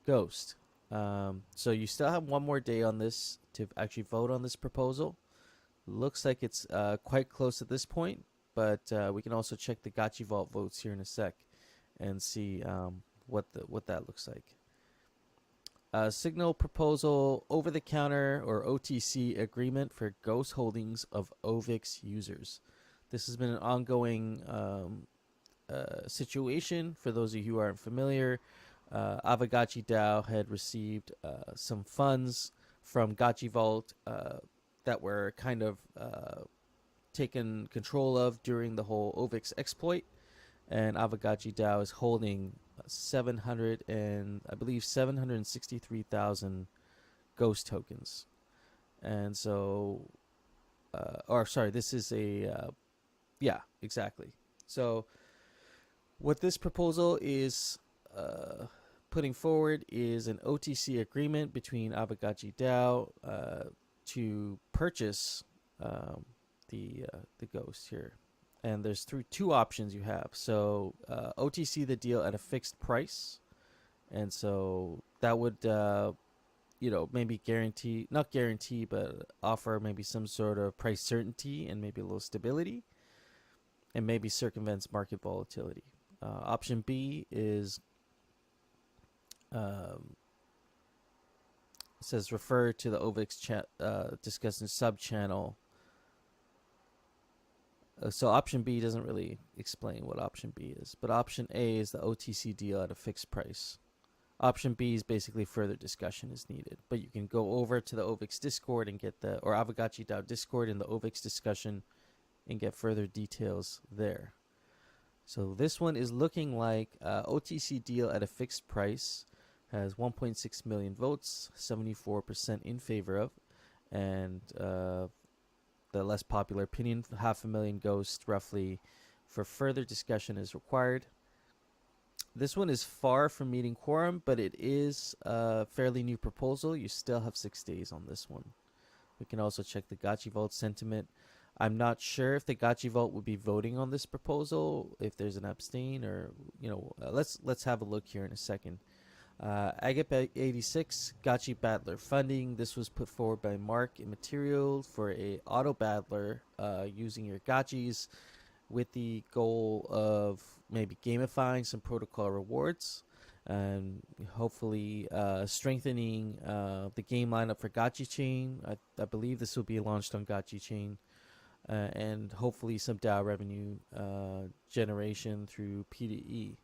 Ghost. So you still have one more day on this to actually vote on this proposal. Looks like it's quite close at this point, but we can also check the Gotchi Vault votes here in a sec and see what that looks like. Signal proposal over-the-counter or OTC agreement for Ghost holdings of Aavegotchi users. This has been an ongoing situation. For those of you who aren't familiar, Aavegotchi DAO had received some funds from Gotchi Vault that were kind of taken control of during the whole Aavegotchi exploit, and Aavegotchi DAO is holding 763,000 Ghost tokens. And so this is a yeah, exactly. So what this proposal is putting forward is an OTC agreement between Aavegotchi DAO to purchase the Ghost here. And there's two options you have. So OTC the deal at a fixed price, and so that would maybe not guarantee, but offer maybe some sort of price certainty and maybe a little stability, and maybe circumvents market volatility. Option B is says refer to the Aavegotchi discussing sub channel. So option B doesn't really explain what option B is, but option A is the OTC deal at a fixed price. Option B is basically further discussion is needed, but you can go over to the Aavegotchi Discord and get or Aavegotchi DAO Discord in the Aavegotchi discussion and get further details there. So this one is looking like OTC deal at a fixed price, has 1.6 million votes, 74% in favor of, and the less popular opinion, 500,000 Ghost roughly, for further discussion is required. This one is far from meeting quorum, but it is a fairly new proposal. You still have 6 days on this one. We can also check the Gotchi Vault sentiment. I'm not sure if the Gotchi Vault would be voting on this proposal, if there's an abstain, or let's have a look here in a second. Agap 86 Gotchi Battler funding. This was put forward by Mark Immaterial for a auto battler using your Gotchis with the goal of maybe gamifying some protocol rewards. and hopefully strengthening the game lineup for Gotchi Chain. I believe this will be launched on Gotchi Chain, and hopefully some DAO revenue generation through PDE.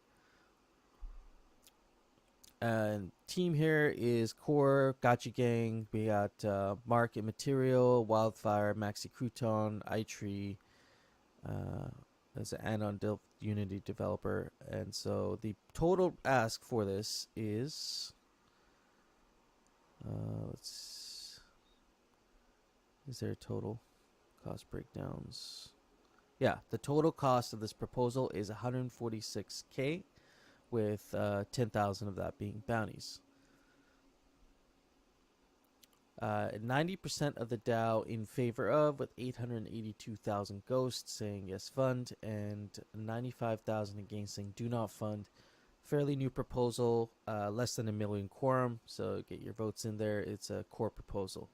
And team here is Core, Gotchi Gang. We got Mark Immaterial, Wildfire, Maxi Crouton, iTree, as an add-on Unity developer. And so the total ask for this is is there a total cost breakdowns? Yeah, the total cost of this proposal is 146K, with 10,000 of that being bounties. 90% of the DAO in favor of, with 882,000 ghosts saying yes fund, and 95,000 against saying do not fund. Fairly new proposal, less than 1 million quorum, so get your votes in there. It's a core proposal.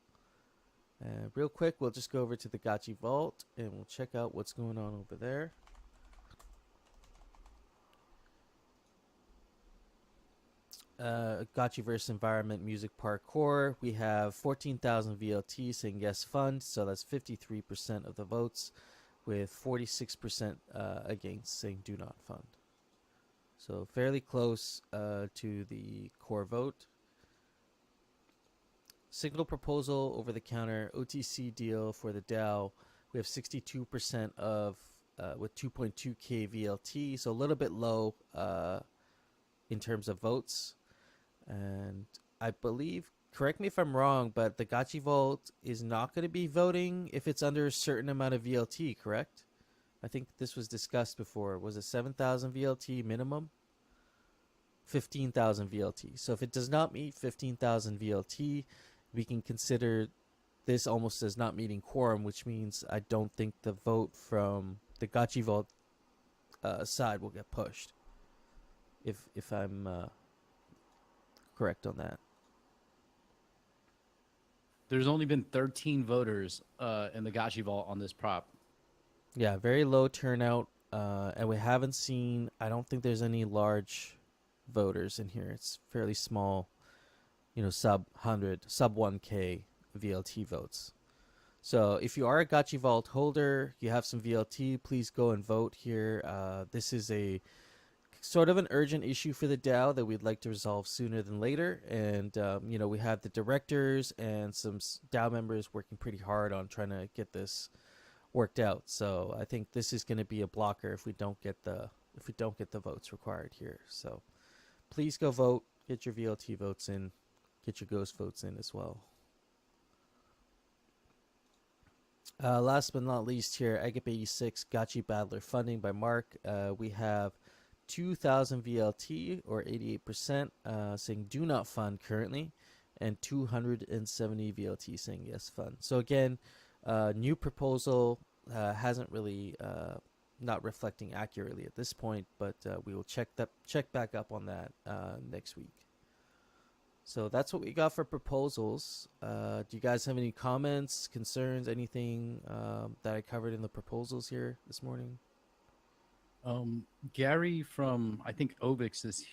Real quick, we'll just go over to the Gotchi Vault and we'll check out what's going on over there. Gotchiverse Environment Music Parkour. We have 14,000 VLT saying yes fund, so that's 53% of the votes, with 46% against saying do not fund. So fairly close to the core vote. Signal proposal over the counter OTC deal for the DAO. We have 62% of with 2.2k VLT, so a little bit low in terms of votes. And I believe, correct me if I'm wrong, but the Gotchi Vault is not going to be voting if it's under a certain amount of VLT, correct? I think this was discussed before. Was it 7,000 VLT minimum? 15,000 VLT. So if it does not meet 15,000 VLT, we can consider this almost as not meeting quorum, which means I don't think the vote from the Gotchi Vault side will get pushed. If I'm correct on that. There's only been 13 voters in the Gotchi Vault on this prop. Yeah, very low turnout, and we haven't seen, I don't think there's any large voters in here. It's fairly small, sub 100, sub 1K VLT votes. So if you are a Gotchi Vault holder, you have some VLT, please go and vote here. This is a sort of an urgent issue for the DAO that we'd like to resolve sooner than later. And, we have the directors and some DAO members working pretty hard on trying to get this worked out. So I think this is going to be a blocker if we don't get the votes required here. So please go vote, get your VLT votes in, get your ghost votes in as well. Last but not least here, Agap86 Gotchi Battler funding by Mark. We have 2,000 VLT or 88% saying do not fund currently, and 270 VLT saying yes fund. So again, new proposal hasn't really not reflecting accurately at this point, but we will check back up on that next week. So that's what we got for proposals. Do you guys have any comments, concerns, anything that I covered in the proposals here this morning? Gary from, I think Ovix is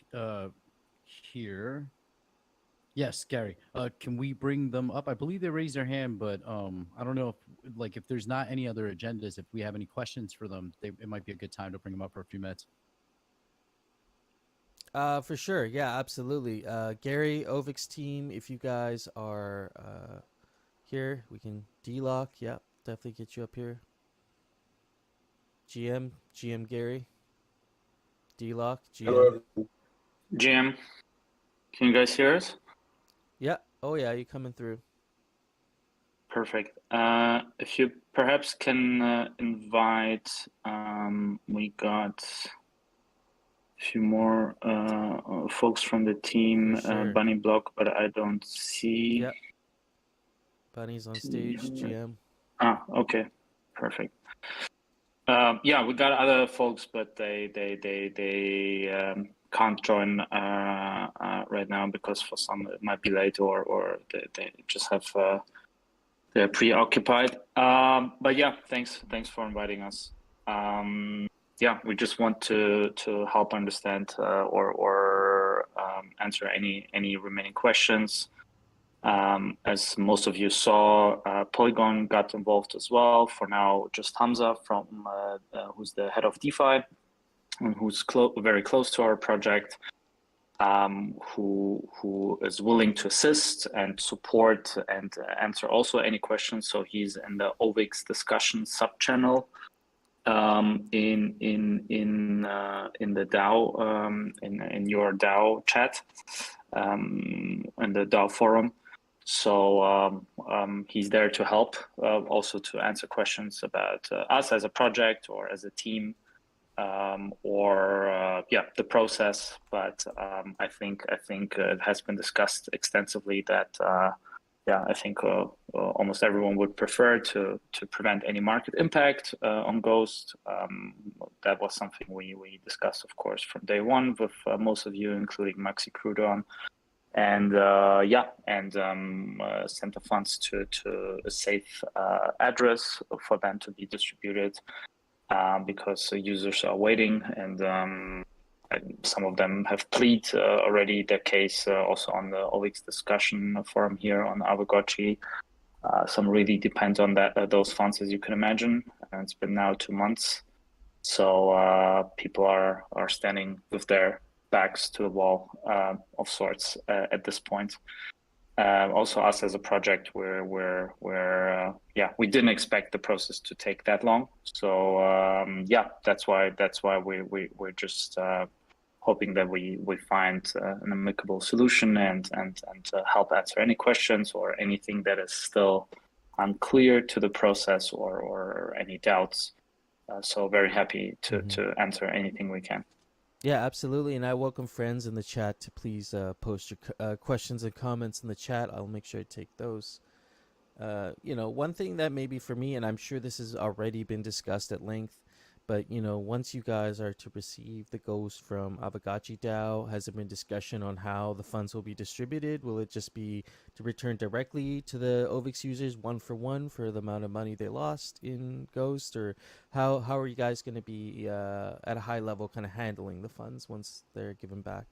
here. Yes, Gary. Can we bring them up? I believe they raised their hand, but I don't know if there's not any other agendas, if we have any questions for them, it might be a good time to bring them up for a few minutes. For sure. Yeah, absolutely. Gary, Ovix team, if you guys are here, we can D-lock. Yeah, definitely get you up here. GM Gary. D-lock, GM. Hello. GM, can you guys hear us? Yeah. Oh, yeah, you coming through. Perfect. If you perhaps can invite, we got a few more folks from the team, sure. Bunny Block, but I don't see. Yep. Bunny's on stage, GM. Okay, perfect. Yeah, we got other folks, but they can't join right now because for some it might be late or they just have they're preoccupied. But yeah, thanks for inviting us. Yeah, we just want to help understand or answer any remaining questions. As most of you saw, Polygon got involved as well. For now, just Hamza from who's the head of DeFi and who's very close to our project, who is willing to assist and support and answer also any questions. So he's in the Aavegotchi discussion sub-channel in the DAO, in your DAO chat, in the DAO forum. So he's there to help, also to answer questions about us as a project or as a team, or the process. But I think it has been discussed extensively that I think almost everyone would prefer to prevent any market impact on Ghost. That was something we discussed, of course, from day one with most of you, including Maxi Crudon. And send the funds to a safe address for them to be distributed, because users are waiting, and some of them have pleaded already their case also on the Aavegotchi discussion forum here on Aavegotchi. Some really depend on those funds, as you can imagine, and it's been now 2 months. So people are standing with their backs to the wall of sorts at this point. Also, us as a project, we didn't expect the process to take that long. So that's why we're just hoping that we find an amicable solution and help answer any questions or anything that is still unclear to the process or any doubts. So very happy to answer anything we can. Yeah, absolutely. And I welcome friends in the chat to please post your questions and comments in the chat. I'll make sure to take those. One thing that maybe for me, and I'm sure this has already been discussed at length, but, once you guys are to receive the Ghost from Aavegotchi DAO, has there been discussion on how the funds will be distributed? Will it just be to return directly to the Aavegotchi users one for one for the amount of money they lost in Ghost? Or how are you guys going to be at a high level kind of handling the funds once they're given back?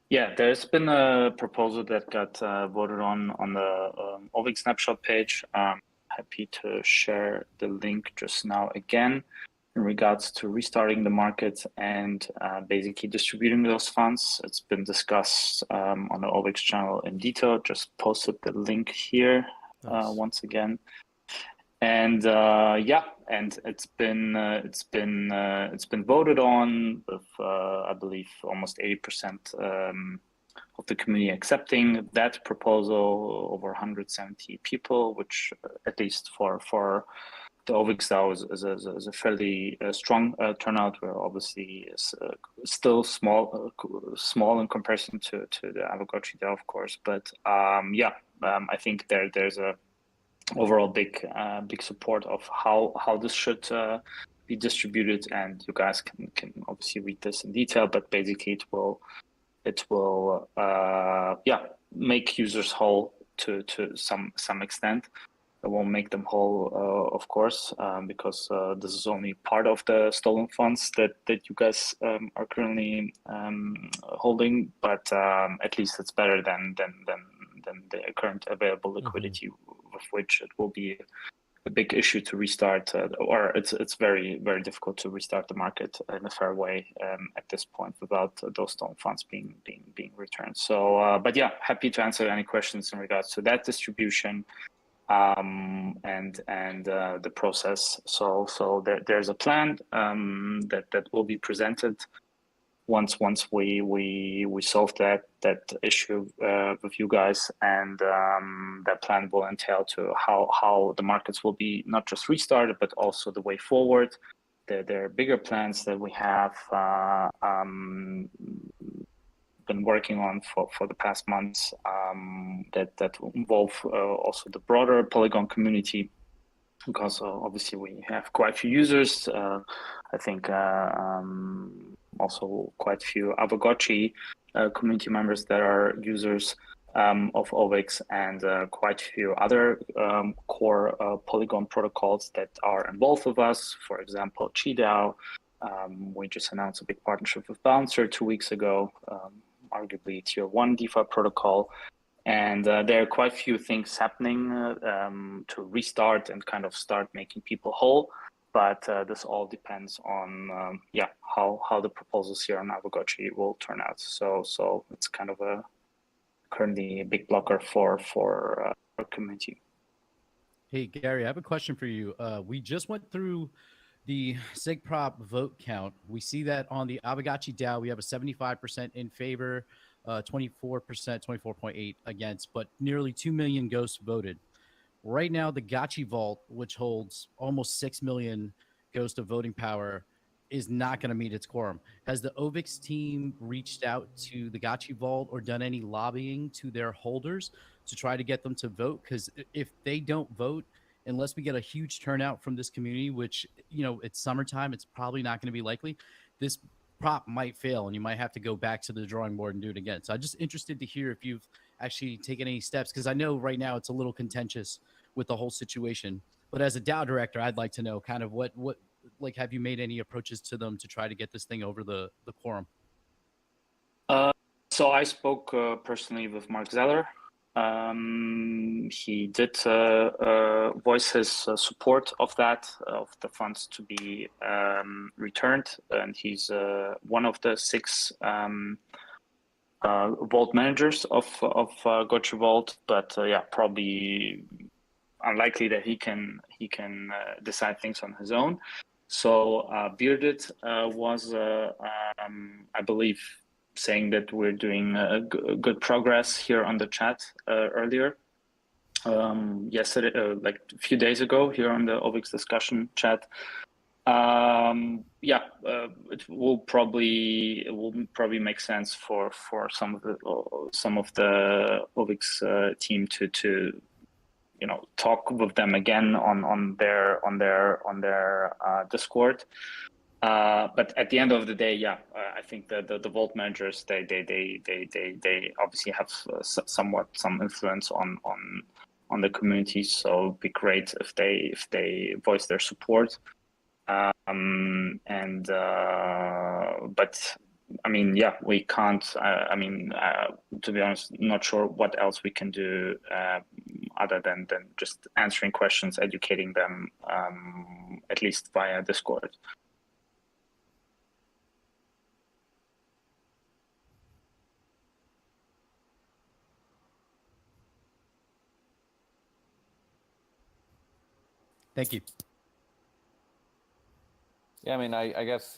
Yeah, there's been a proposal that got voted on the Aavegotchi snapshot page. Happy to share the link just now again in regards to restarting the market and basically distributing those funds. It's been discussed on the Aavegotchi channel in detail. Just posted the link here. Nice. Once again. And and it's been voted on with I believe almost 80% of the community accepting that proposal, over 170 people, which at least for the Aavegotchi DAO is a fairly strong turnout. We're obviously still small in comparison to the Aavegotchi DAO, of course, but I think there's a overall big support of how this should be distributed, and you guys can obviously read this in detail, but basically it will make users whole to some extent. It won't make them whole, of course, because this is only part of the stolen funds that you guys are currently holding, but at least it's better than the current available liquidity, with which it will be a big issue to restart, or it's very, very difficult to restart the market in a fair way at this point without those stolen funds being returned. So, but yeah, happy to answer any questions in regards to that distribution and the process. So there's a plan that will be presented once we solve that issue with you guys, and that plan will entail to how the markets will be not just restarted but also the way forward. There are bigger plans that we have been working on for the past months that involve also the broader Polygon community, because obviously we have quite a few users. I think also quite a few Aavegotchi community members that are users of Aavegotchi, and quite a few other core Polygon protocols that are involved with us. For example, Chi DAO. We just announced a big partnership with Bouncer 2 weeks ago. arguably tier 1 DeFi protocol. And there are quite a few things happening to restart and kind of start making people whole. But this all depends on how the proposals here on Aavegotchi will turn out. So it's kind of currently a big blocker for our community. Hey, Gary, I have a question for you. We just went through the SigProp vote count. We see that on the Aavegotchi DAO, we have a 75% in favor, 24%, 24.8 against, but nearly 2 million ghosts voted. Right now, the Gotchi Vault, which holds almost 6 million ghosts of voting power, is not going to meet its quorum. Has the Ovix team reached out to the Gotchi Vault or done any lobbying to their holders to try to get them to vote? Because if they don't vote, unless we get a huge turnout from this community, which, you know, it's summertime, it's probably not going to be likely, this prop might fail and you might have to go back to the drawing board and do it again. So I'm just interested to hear if you've actually taken any steps, because I know right now it's a little contentious with the whole situation. But as a DAO director, I'd like to know kind of what like, have you made any approaches to them to try to get this thing over the quorum? So I spoke personally with Mark Zeller. He did voice his support of that, of the funds to be returned, and he's one of the 6 vault managers of Gotchi Vault. But yeah, probably unlikely that he can decide things on his own. So Bearded was, I believe, saying that we're doing good progress here on the chat earlier. Yesterday, like a few days ago, here on the Ovix discussion chat. It will probably make sense for some of the Ovix team to talk with them again on their Discord. But at the end of the day, I think the vault managers they obviously have somewhat some influence on the community. So it'd be great if they voice their support. But I mean, we can't. To be honest, not sure what else we can do other than just answering questions, educating them, at least via Discord. Thank you. Yeah, I mean, I guess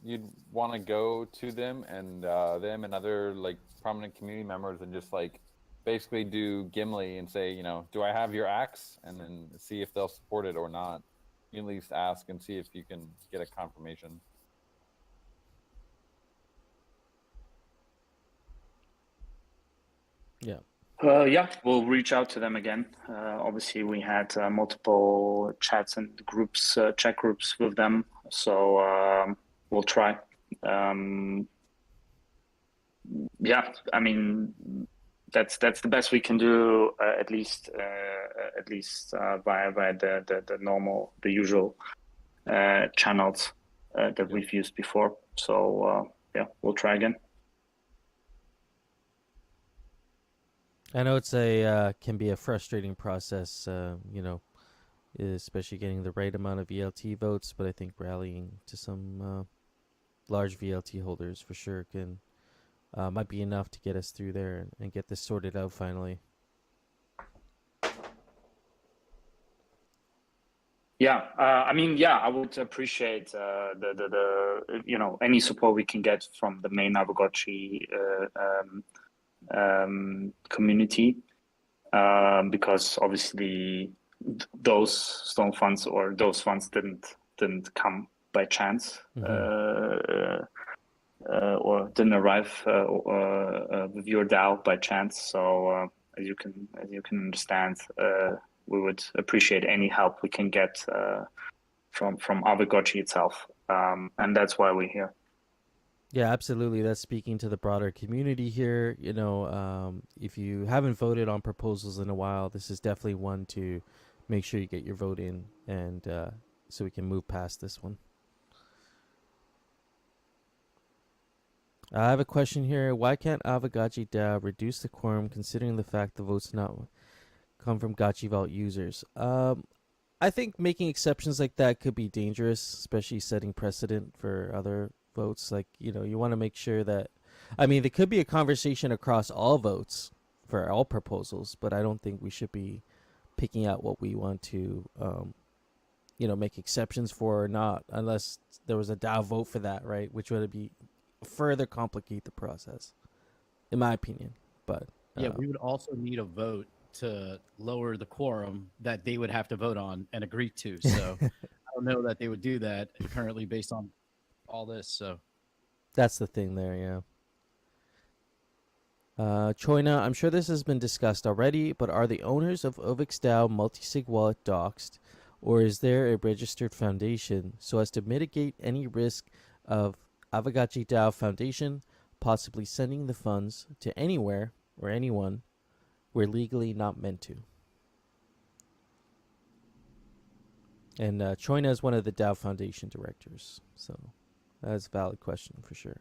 you'd want to go to them and other like prominent community members and just like basically do Gimli and say, do I have your axe? And then see if they'll support it or not. You at least ask and see if you can get a confirmation. Yeah. We'll reach out to them again. Obviously, we had multiple chats and groups, chat groups with them. So we'll try. I mean, that's the best we can do. At least via the usual channels that we've used before. So we'll try again. I know it's can be a frustrating process, especially getting the right amount of VLT votes, but I think rallying to some large VLT holders for sure might be enough to get us through there and get this sorted out finally. I would appreciate the any support we can get from the main Aavegotchi community, because obviously those stone funds or those funds didn't come by chance, or didn't arrive with your DAO by chance. So as you can understand, we would appreciate any help we can get from Aavegotchi itself, and that's why we're here. Yeah, absolutely. That's speaking to the broader community here. If you haven't voted on proposals in a while, this is definitely one to make sure you get your vote in, and so we can move past this one. I have a question here. Why can't Aavegotchi DAO reduce the quorum considering the fact the votes not come from Gotchi Vault users? I think making exceptions like that could be dangerous, especially setting precedent for other votes. Like, you want to make sure that, I mean, there could be a conversation across all votes for all proposals, but I don't think we should be picking out what we want to, make exceptions for or not, unless there was a DAO vote for that, right? Which would be further complicate the process, in my opinion. But Yeah, we would also need a vote to lower the quorum that they would have to vote on and agree to. So I don't know that they would do that currently based on all this. So that's the thing there, yeah. Choina, I'm sure this has been discussed already, but are the owners of Ovix DAO multisig wallet doxed, or is there a registered foundation so as to mitigate any risk of Aavegotchi DAO Foundation possibly sending the funds to anywhere or anyone we're legally not meant to? And Choina is one of the DAO Foundation directors, so that's a valid question for sure.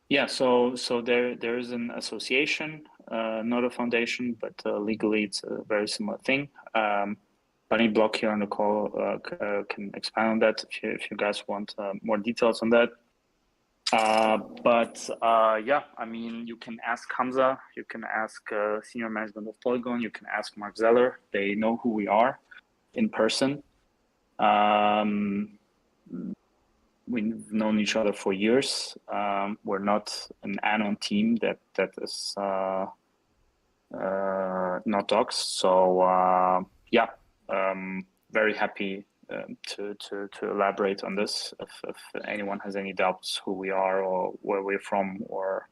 Yeah, so there is an association, not a foundation, but legally it's a very similar thing. Bunny Block here on the call can expand on that if you guys want more details on that. But yeah, I mean, you can ask Hamza, you can ask senior management of Polygon, you can ask Mark Zeller. They know who we are in person. We've known each other for years. We're not an anon team that is not doxed. So yeah, very happy to elaborate on this. If anyone has any doubts who we are or where we're from, or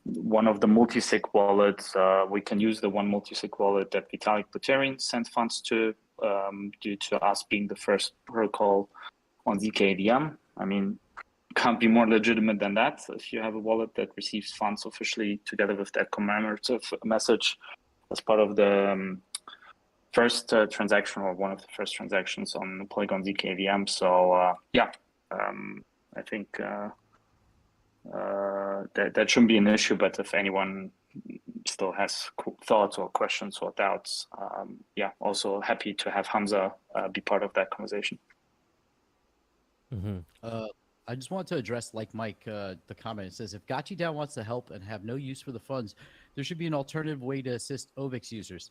one of the multisig wallets, we can use the one multisig wallet that Vitalik Buterin sent funds to, due to us being the first protocol on zkAVM. I mean, can't be more legitimate than that. If you have a wallet that receives funds officially together with that commemorative message as part of the first transaction, or one of the first transactions on Polygon zkAVM. So yeah, I think that shouldn't be an issue. But if anyone still has thoughts or questions or doubts, yeah, also happy to have Hamza be part of that conversation. Mm-hmm. I just want to address, like Mike, the comment. It says, if Gotchi DAO wants to help and have no use for the funds, there should be an alternative way to assist Ovix users.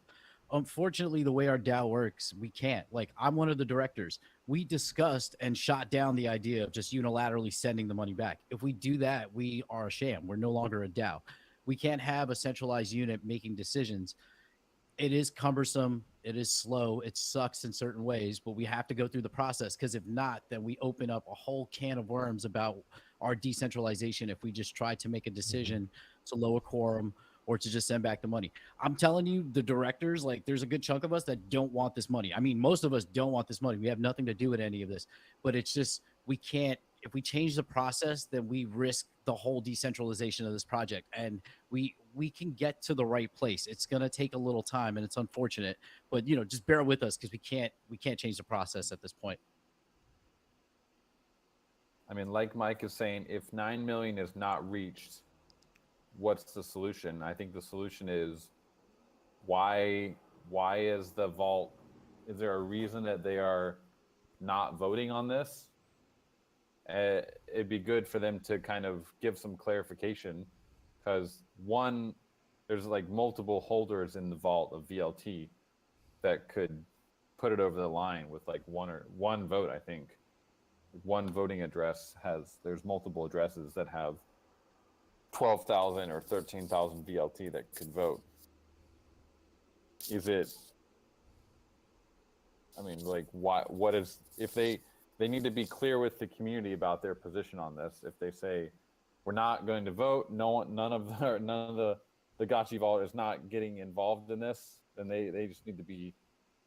Unfortunately, the way our DAO works, we can't. Like, I'm one of the directors. We discussed and shot down the idea of just unilaterally sending the money back. If we do that, we are a sham. We're no longer a DAO. We can't have a centralized unit making decisions. It is cumbersome. It is slow. It sucks in certain ways, but we have to go through the process, because if not, then we open up a whole can of worms about our decentralization if we just try to make a decision to lower quorum or to just send back the money. I'm telling you, the directors, like, there's a good chunk of us that don't want this money. I mean, most of us don't want this money. We have nothing to do with any of this, but it's just, we can't, if we change the process, then we risk the whole decentralization of this project. And we can get to the right place. It's going to take a little time, and it's unfortunate, but just bear with us, because we can't change the process at this point. I mean, like Mike is saying, if 9 million is not reached, what's the solution? I think the solution is, why is the vault, is there a reason that they are not voting on this? It'd be good for them to kind of give some clarification, because one, there's like multiple holders in the vault of VLT that could put it over the line with like one vote. I think one voting address there's multiple addresses that have 12,000 or 13,000 VLT that could vote. Is it, I mean, like, what is, if they need to be clear with the community about their position on this. If they say, we're not going to vote, none of the Gotchi vault is not getting involved in this, then they just need to be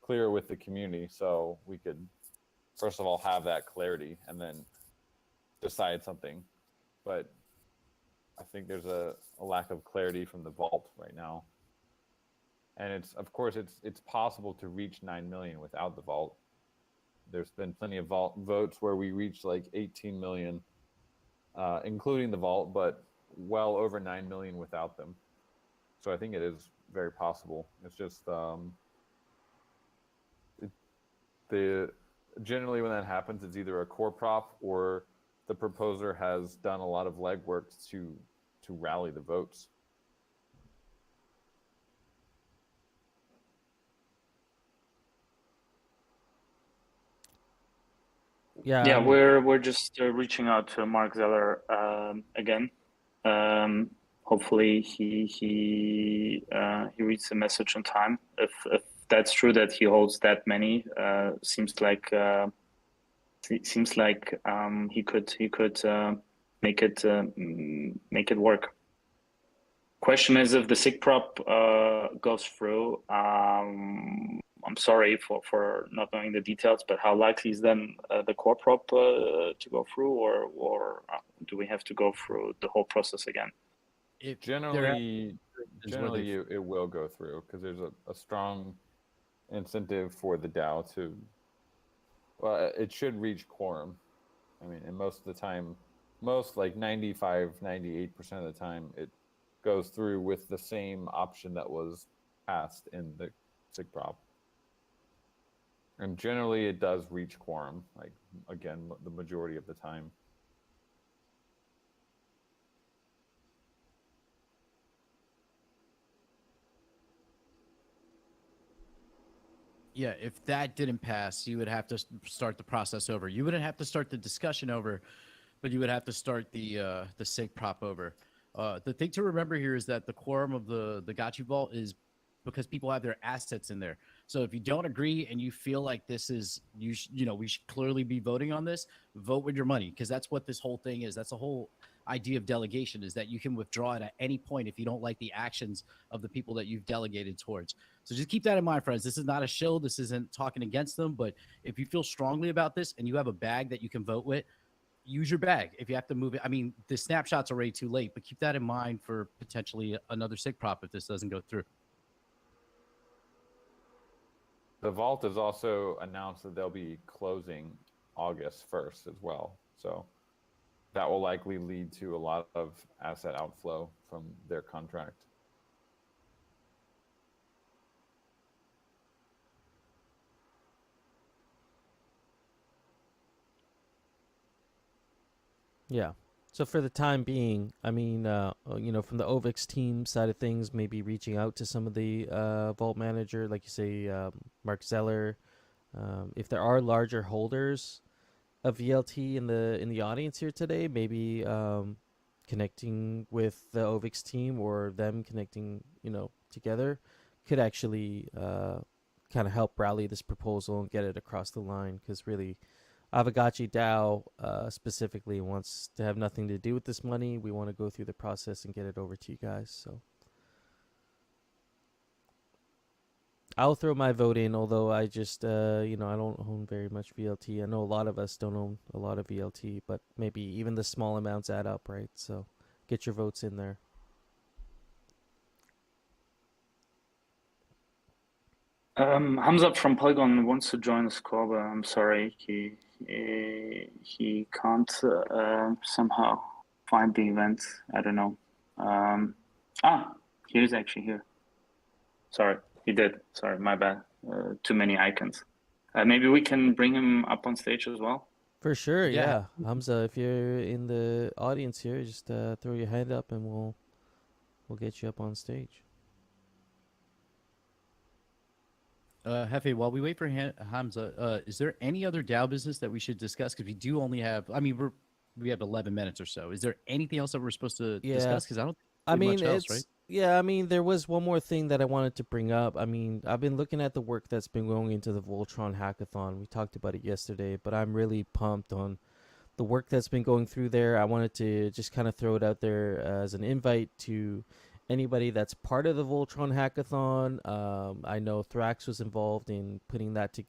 clear with the community, so we could first of all have that clarity and then decide something. But I think there's a lack of clarity from the vault right now. and of course it's possible to reach 9 million without the vault. There's been plenty of vault votes where we reached like 18 million, including the vault, but well over 9 million without them. So I think it is very possible. It's just generally when that happens, it's either a core prop or the proposer has done a lot of legwork to rally the votes. Yeah. Yeah, we're just reaching out to Mark Zeller again. Hopefully he reads the message on time. If that's true that he holds that many, seems like he could make it work. Question is if the SIG prop goes through. I'm sorry for not knowing the details, but how likely is then the core prop to go through, or do we have to go through the whole process again? Generally, it will go through because there's a strong incentive for the DAO to. Well, it should reach quorum. I mean, and most of the time, like 95, 98% of the time, it goes through with the same option that was passed in the SIG prop. And generally, it does reach quorum, like, again, the majority of the time. Yeah, if that didn't pass, you would have to start the process over. You wouldn't have to start the discussion over, but you would have to start the SIG prop over. The thing to remember here is that the quorum of the Gotchi vault is because people have their assets in there. So if you don't agree and you feel like this is we should clearly be voting on this, vote with your money, because that's what this whole thing is. That's the whole idea of delegation, is that you can withdraw it at any point if you don't like the actions of the people that you've delegated towards. So just keep that in mind, friends. This is not a show. This isn't talking against them. But if you feel strongly about this and you have a bag that you can vote with, use your bag. If you have to move it, I mean, the snapshot's already too late, but keep that in mind for potentially another SIG prop if this doesn't go through. The vault has also announced that they'll be closing August 1st as well. So that will likely lead to a lot of asset outflow from their contract. Yeah. So for the time being, I mean, from the Ovix team side of things, maybe reaching out to some of the vault manager, like you say, Mark Zeller. If there are larger holders of VLT in the audience here today, maybe connecting with the Ovix team or them connecting, together, could actually kind of help rally this proposal and get it across the line. Because really, Aavegotchi DAO specifically wants to have nothing to do with this money. We want to go through the process and get it over to you guys. So I'll throw my vote in, although I just, I don't own very much VLT. I know a lot of us don't own a lot of VLT, but maybe even the small amounts add up, right? So get your votes in there. Hamza from Polygon wants to join the call, but I'm sorry, he can't somehow find the event. I don't know. He's actually here. Sorry, he did. Sorry, my bad. Too many icons. Maybe we can bring him up on stage as well. For sure, yeah. Hamza, if you're in the audience here, just throw your hand up and we'll get you up on stage. Hefe, while we wait for Hamza, is there any other DAO business that we should discuss? Because we do only have, we have 11 minutes or so. Is there anything else that we're supposed to discuss? Because I don't think much else, right? Yeah, there was one more thing that I wanted to bring up. I've been looking at the work that's been going into the Voltron hackathon. We talked about it yesterday, but I'm really pumped on the work that's been going through there. I wanted to just kind of throw it out there as an invite to anybody that's part of the Voltron hackathon. I know Thrax was involved in putting that to,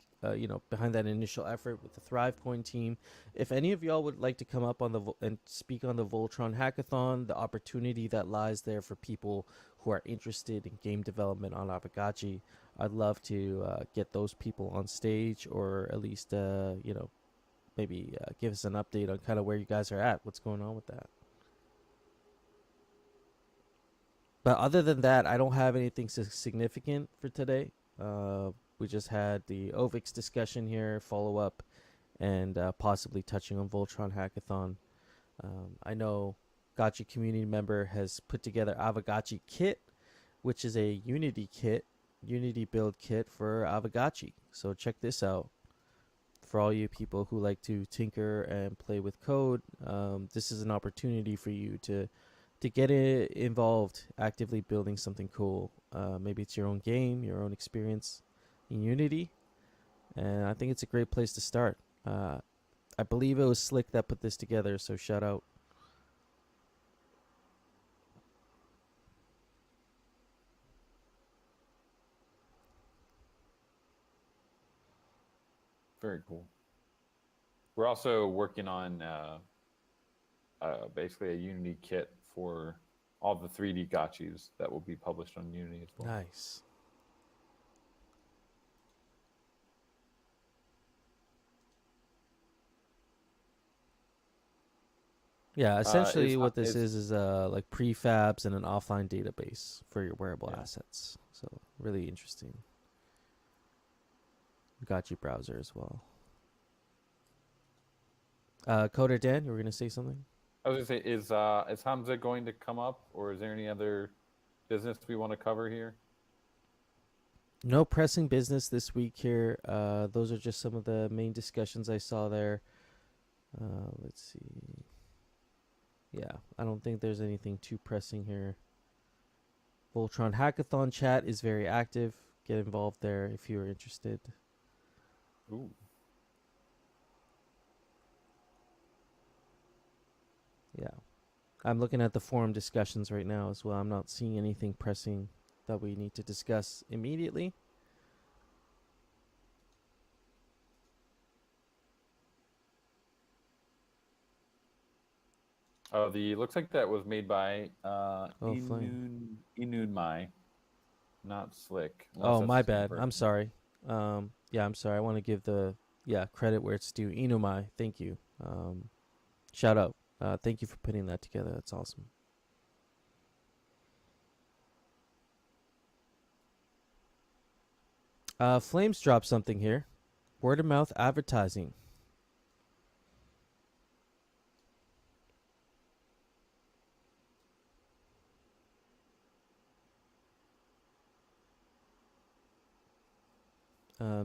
behind that initial effort with the ThriveCoin team. If any of y'all would like to come up on and speak on the Voltron hackathon, the opportunity that lies there for people who are interested in game development on Aavegotchi. I'd love to get those people on stage, or at least maybe give us an update on kind of where you guys are at. What's going on with that? But other than that, I don't have anything significant for today. We just had the Ovix discussion here, follow up, and possibly touching on Voltron Hackathon. I know Gotchi community member has put together Aavegotchi kit, which is a Unity build kit for Aavegotchi. So check this out. For all you people who like to tinker and play with code, this is an opportunity for you to get involved, actively building something cool. Maybe it's your own game, your own experience in Unity, and I think it's a great place to start. I believe it was Slick that put this together, so shout out. Very cool. We're also working on basically a Unity kit for all the 3D gotchis that will be published on Unity as well. Nice. Yeah, essentially what this is like prefabs and an offline database for your wearable assets. So really interesting. Gotchi browser as well. Coder Dan, you were gonna say something? I was gonna say, is Hamza going to come up, or is there any other business we want to cover here? No pressing business this week here. Those are just some of the main discussions I saw there. Let's see. Yeah, I don't think there's anything too pressing here. Voltron Hackathon chat is very active. Get involved there if you're interested. Ooh. Yeah. I'm looking at the forum discussions right now as well. I'm not seeing anything pressing that we need to discuss immediately. Oh, looks like that was made by Flame. Inunmai, not Slick. Oh, my bad. I'm sorry. Yeah, I'm sorry. I want to give the credit where it's due. Inumai, thank you. Shout out. Thank you for putting that together. That's awesome. Flames dropped something here. Word of mouth advertising.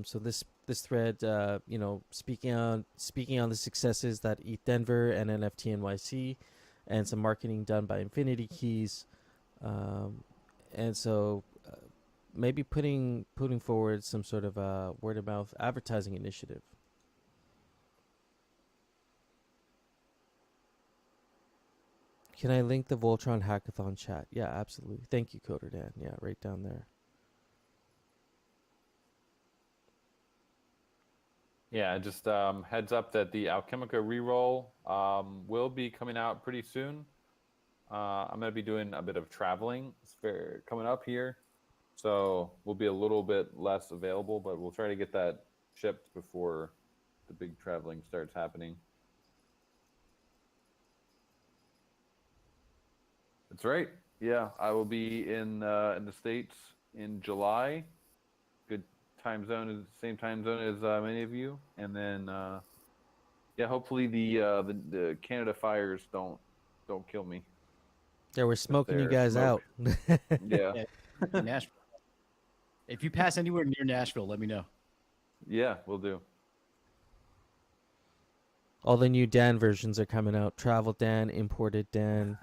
So this thread, speaking on the successes that ETH Denver and NFT NYC, and some marketing done by Infinity Keys, and so maybe putting forward some sort of word of mouth advertising initiative. Can I link the Voltron Hackathon chat? Yeah, absolutely. Thank you, Coder Dan. Yeah, right down there. Yeah, just heads up that the Alchemica reroll will be coming out pretty soon. I'm going to be doing a bit of traveling coming up here, so we'll be a little bit less available, but we'll try to get that shipped before the big traveling starts happening. That's right. Yeah, I will be in the States in July. Good time zone is the same time zone as many of you, and then hopefully the Canada fires don't kill me. Yeah, we're smoking you guys out. Yeah. Nashville. If you pass anywhere near Nashville, let me know. Yeah, we'll do. All the new Dan versions are coming out. Travel Dan, imported Dan.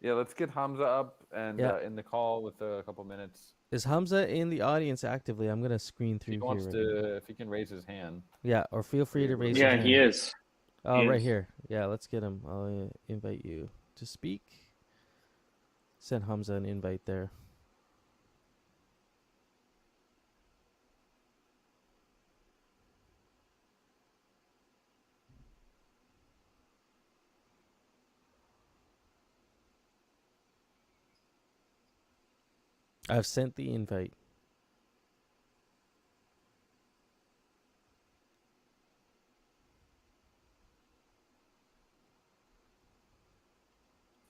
Yeah, let's get Hamza up and in the call with a couple minutes. Is Hamza in the audience actively? I'm gonna screen through He here. wants to, if he can raise his hand. Yeah, or feel free to raise your hand. Yeah, he is. Oh, He right is. here. Yeah, let's get him. I'll invite you to speak. Send Hamza an invite there. I've sent the invite.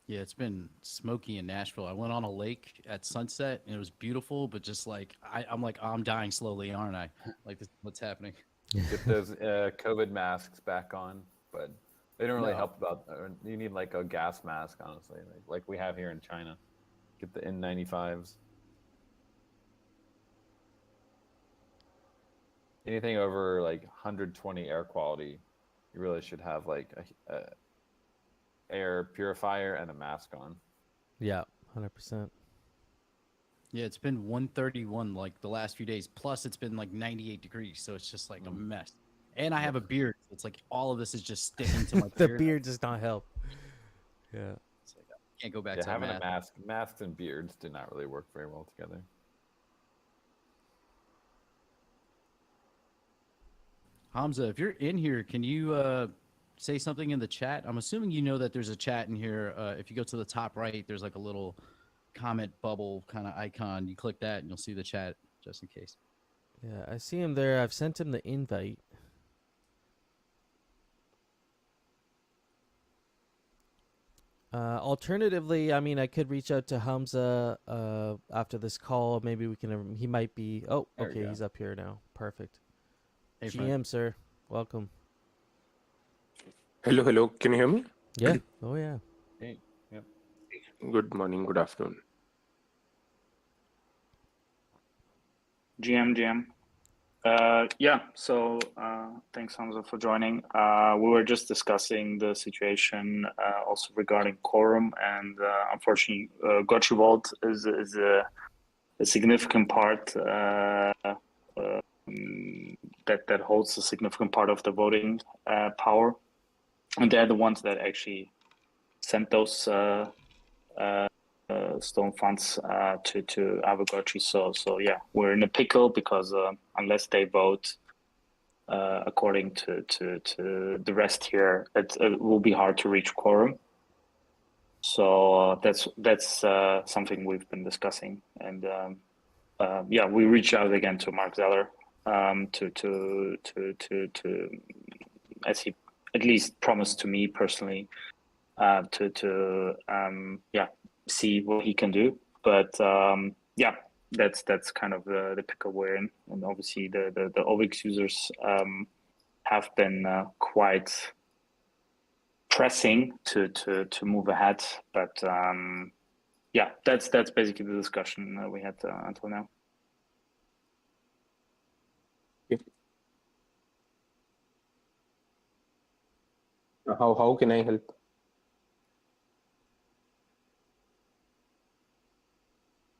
Yeah, it's been smoky in Nashville. I went on a lake at sunset and it was beautiful, but just like I'm like I'm dying slowly, aren't I? Like this, what's happening? Get those COVID masks back on, but they don't really No. help about. You need like a gas mask, honestly, like we have here in China. Get the N95s. Anything over like 120 air quality, you really should have like a air purifier and a mask on. Yeah, 100%. Yeah, it's been 131 like the last few days. Plus, it's been like 98 degrees, so it's just like a mess. And I have a beard. So it's like all of this is just sticking to my The beard. beard does not help. Yeah. It's like, I can't go back Yeah, to having that a masks and beards do not really work very well together. Hamza, if you're in here, can you say something in the chat? I'm assuming you know that there's a chat in here. If you go to the top right, there's like a little comment bubble kind of icon. You click that and you'll see the chat just in case. Yeah, I see him there. I've sent him the invite. Alternatively, I mean, I could reach out to Hamza after this call. Maybe we can. He might be. Oh, There we okay, go. he's up here now. Perfect. Hey, GM, friend. sir, welcome. Hello, hello. Can you hear me? Yeah. Oh, yeah. Hey, yep. Good morning, good afternoon. GM. Yeah, so thanks, Hamza, for joining. We were just discussing the situation also regarding quorum, and unfortunately, Gotchi Vault is a significant part that holds a significant part of the voting power, and they're the ones that actually sent those stone funds to Aavegotchi. So yeah, we're in a pickle because unless they vote according to the rest here, it will be hard to reach quorum. So that's something we've been discussing, and yeah, we reached out again to Mark Zeller to as he at least promised to me personally to yeah, see what he can do. But yeah, that's kind of the pickle we're in, and obviously the Aavegotchi users have been quite pressing to move ahead. But yeah, that's basically the discussion we had until now. How can I help?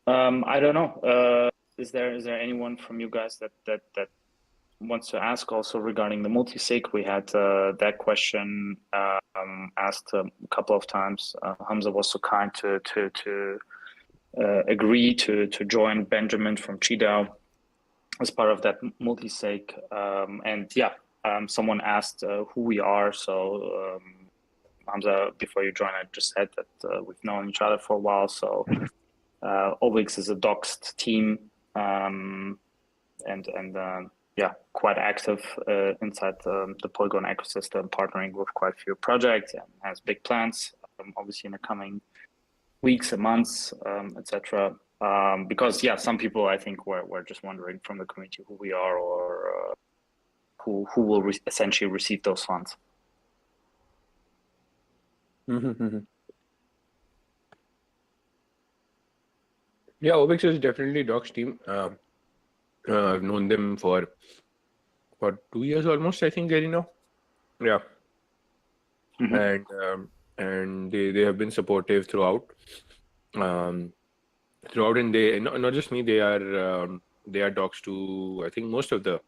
I don't know. Is there anyone from you guys that wants to ask also regarding the multi-sig? We had that question asked a couple of times. Hamza was so kind to agree to join Benjamin from DAO as part of that multi-sig. And yeah, someone asked who we are. So Hamza, before you joined, I just said that we've known each other for a while. So Aavegotchi is a doxed team, and yeah, quite active inside the Polygon ecosystem, partnering with quite a few projects, and has big plans, obviously in the coming weeks and months, etc. Because yeah, some people I think were just wondering from the community who we are, or who will essentially receive those funds. Yeah, Aavegotchi is definitely Doc's team. I've known them for 2 years almost, I think, Gary, now. Yeah. And they have been supportive throughout. Throughout, and they not just me, they are docs to I think most of the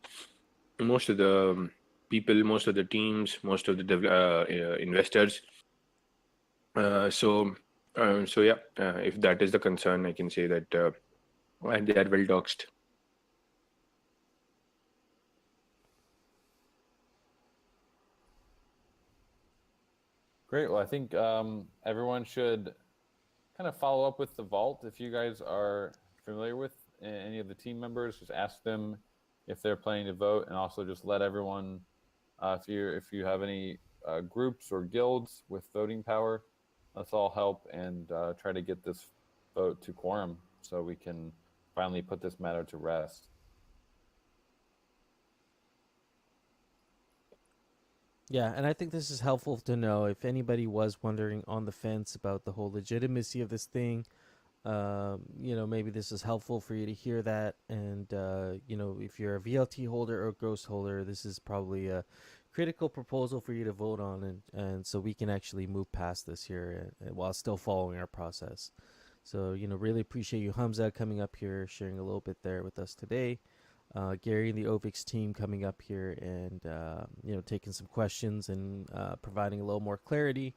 people, most of the teams, most of the investors. So yeah, if that is the concern, I can say that and they are well doxed. Great. Well, I think everyone should kind of follow up with the vault if you guys are familiar with any of the team members, just ask them if they're planning to vote, and also just let everyone, if you have any groups or guilds with voting power, let's all help and try to get this vote to quorum so we can finally put this matter to rest. Yeah, and I think this is helpful to know if anybody was wondering on the fence about the whole legitimacy of this thing. Maybe this is helpful for you to hear that. And, if you're a VLT holder or a Ghost holder, this is probably a critical proposal for you to vote on. And so we can actually move past this here while still following our process. So, really appreciate you, Hamza, coming up here, sharing a little bit there with us today. Gary and the Ovix team coming up here and, taking some questions and providing a little more clarity.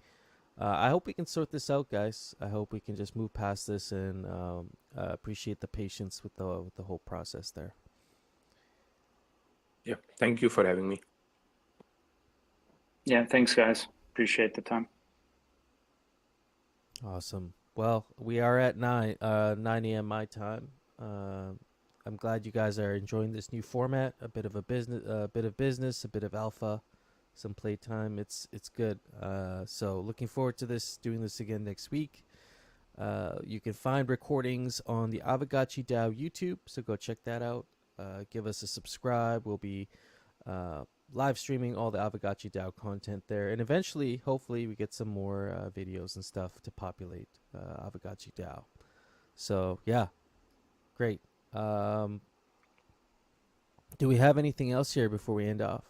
I hope we can sort this out, guys. I hope we can just move past this and appreciate the patience with the whole process there. Yeah, thank you for having me. Yeah, thanks, guys. Appreciate the time. Awesome. Well, we are at 9 a.m. my time. I'm glad you guys are enjoying this new format. A bit of business, a bit of alpha, some playtime. It's good. So looking forward to doing this again next week. You can find recordings on the Aavegotchi DAO YouTube, so go check that out. Give us a subscribe. We'll be live streaming all the Aavegotchi DAO content there, and eventually, hopefully, we get some more videos and stuff to populate Aavegotchi DAO. So yeah, great. Do we have anything else here before we end off?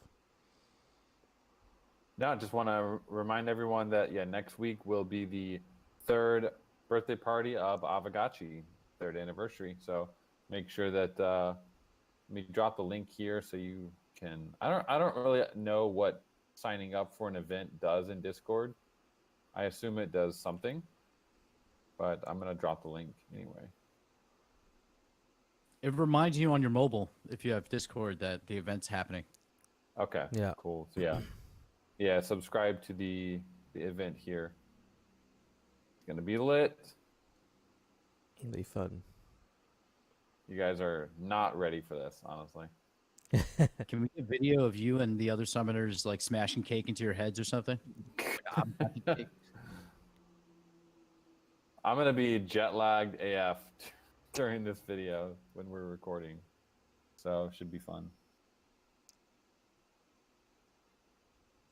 No, I just want to remind everyone that next week will be the 3rd birthday party of Aavegotchi, 3rd anniversary. So make sure that we drop the link here so you can. I don't really know what signing up for an event does in Discord. I assume it does something, but I'm gonna drop the link anyway. It reminds you on your mobile, if you have Discord, that the event's happening. Okay. Yeah. Cool. So yeah, subscribe to the event here. It's gonna be lit. It'll be fun. You guys are not ready for this, honestly. Can we get a video of you and the other summoners like smashing cake into your heads or something? I'm gonna be jet lagged AF during this video when we're recording, so it should be fun.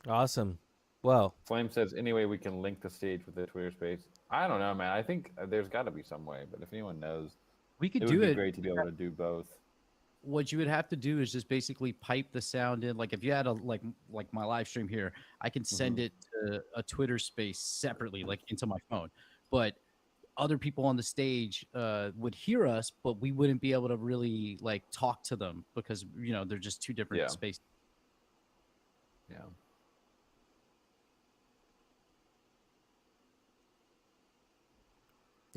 Awesome. Well, Flame says, anyway, we can link the stage with the Twitter space. I don't know, man. I think there's got to be some way, but if anyone knows, We could it do would be it. great to be able to do both. What you would have to do is just basically pipe the sound in. Like if you had a like my live stream here, I can send it to a Twitter space separately, like into my phone. But other people on the stage would hear us, but we wouldn't be able to really like talk to them because they're just two different spaces. Yeah.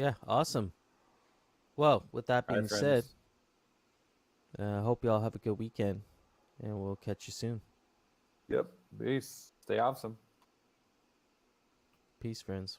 yeah, awesome. Well, with that All being right, said, friends. hope you all have a good weekend, and we'll catch you soon. Yep. Peace. Stay awesome. Peace, friends.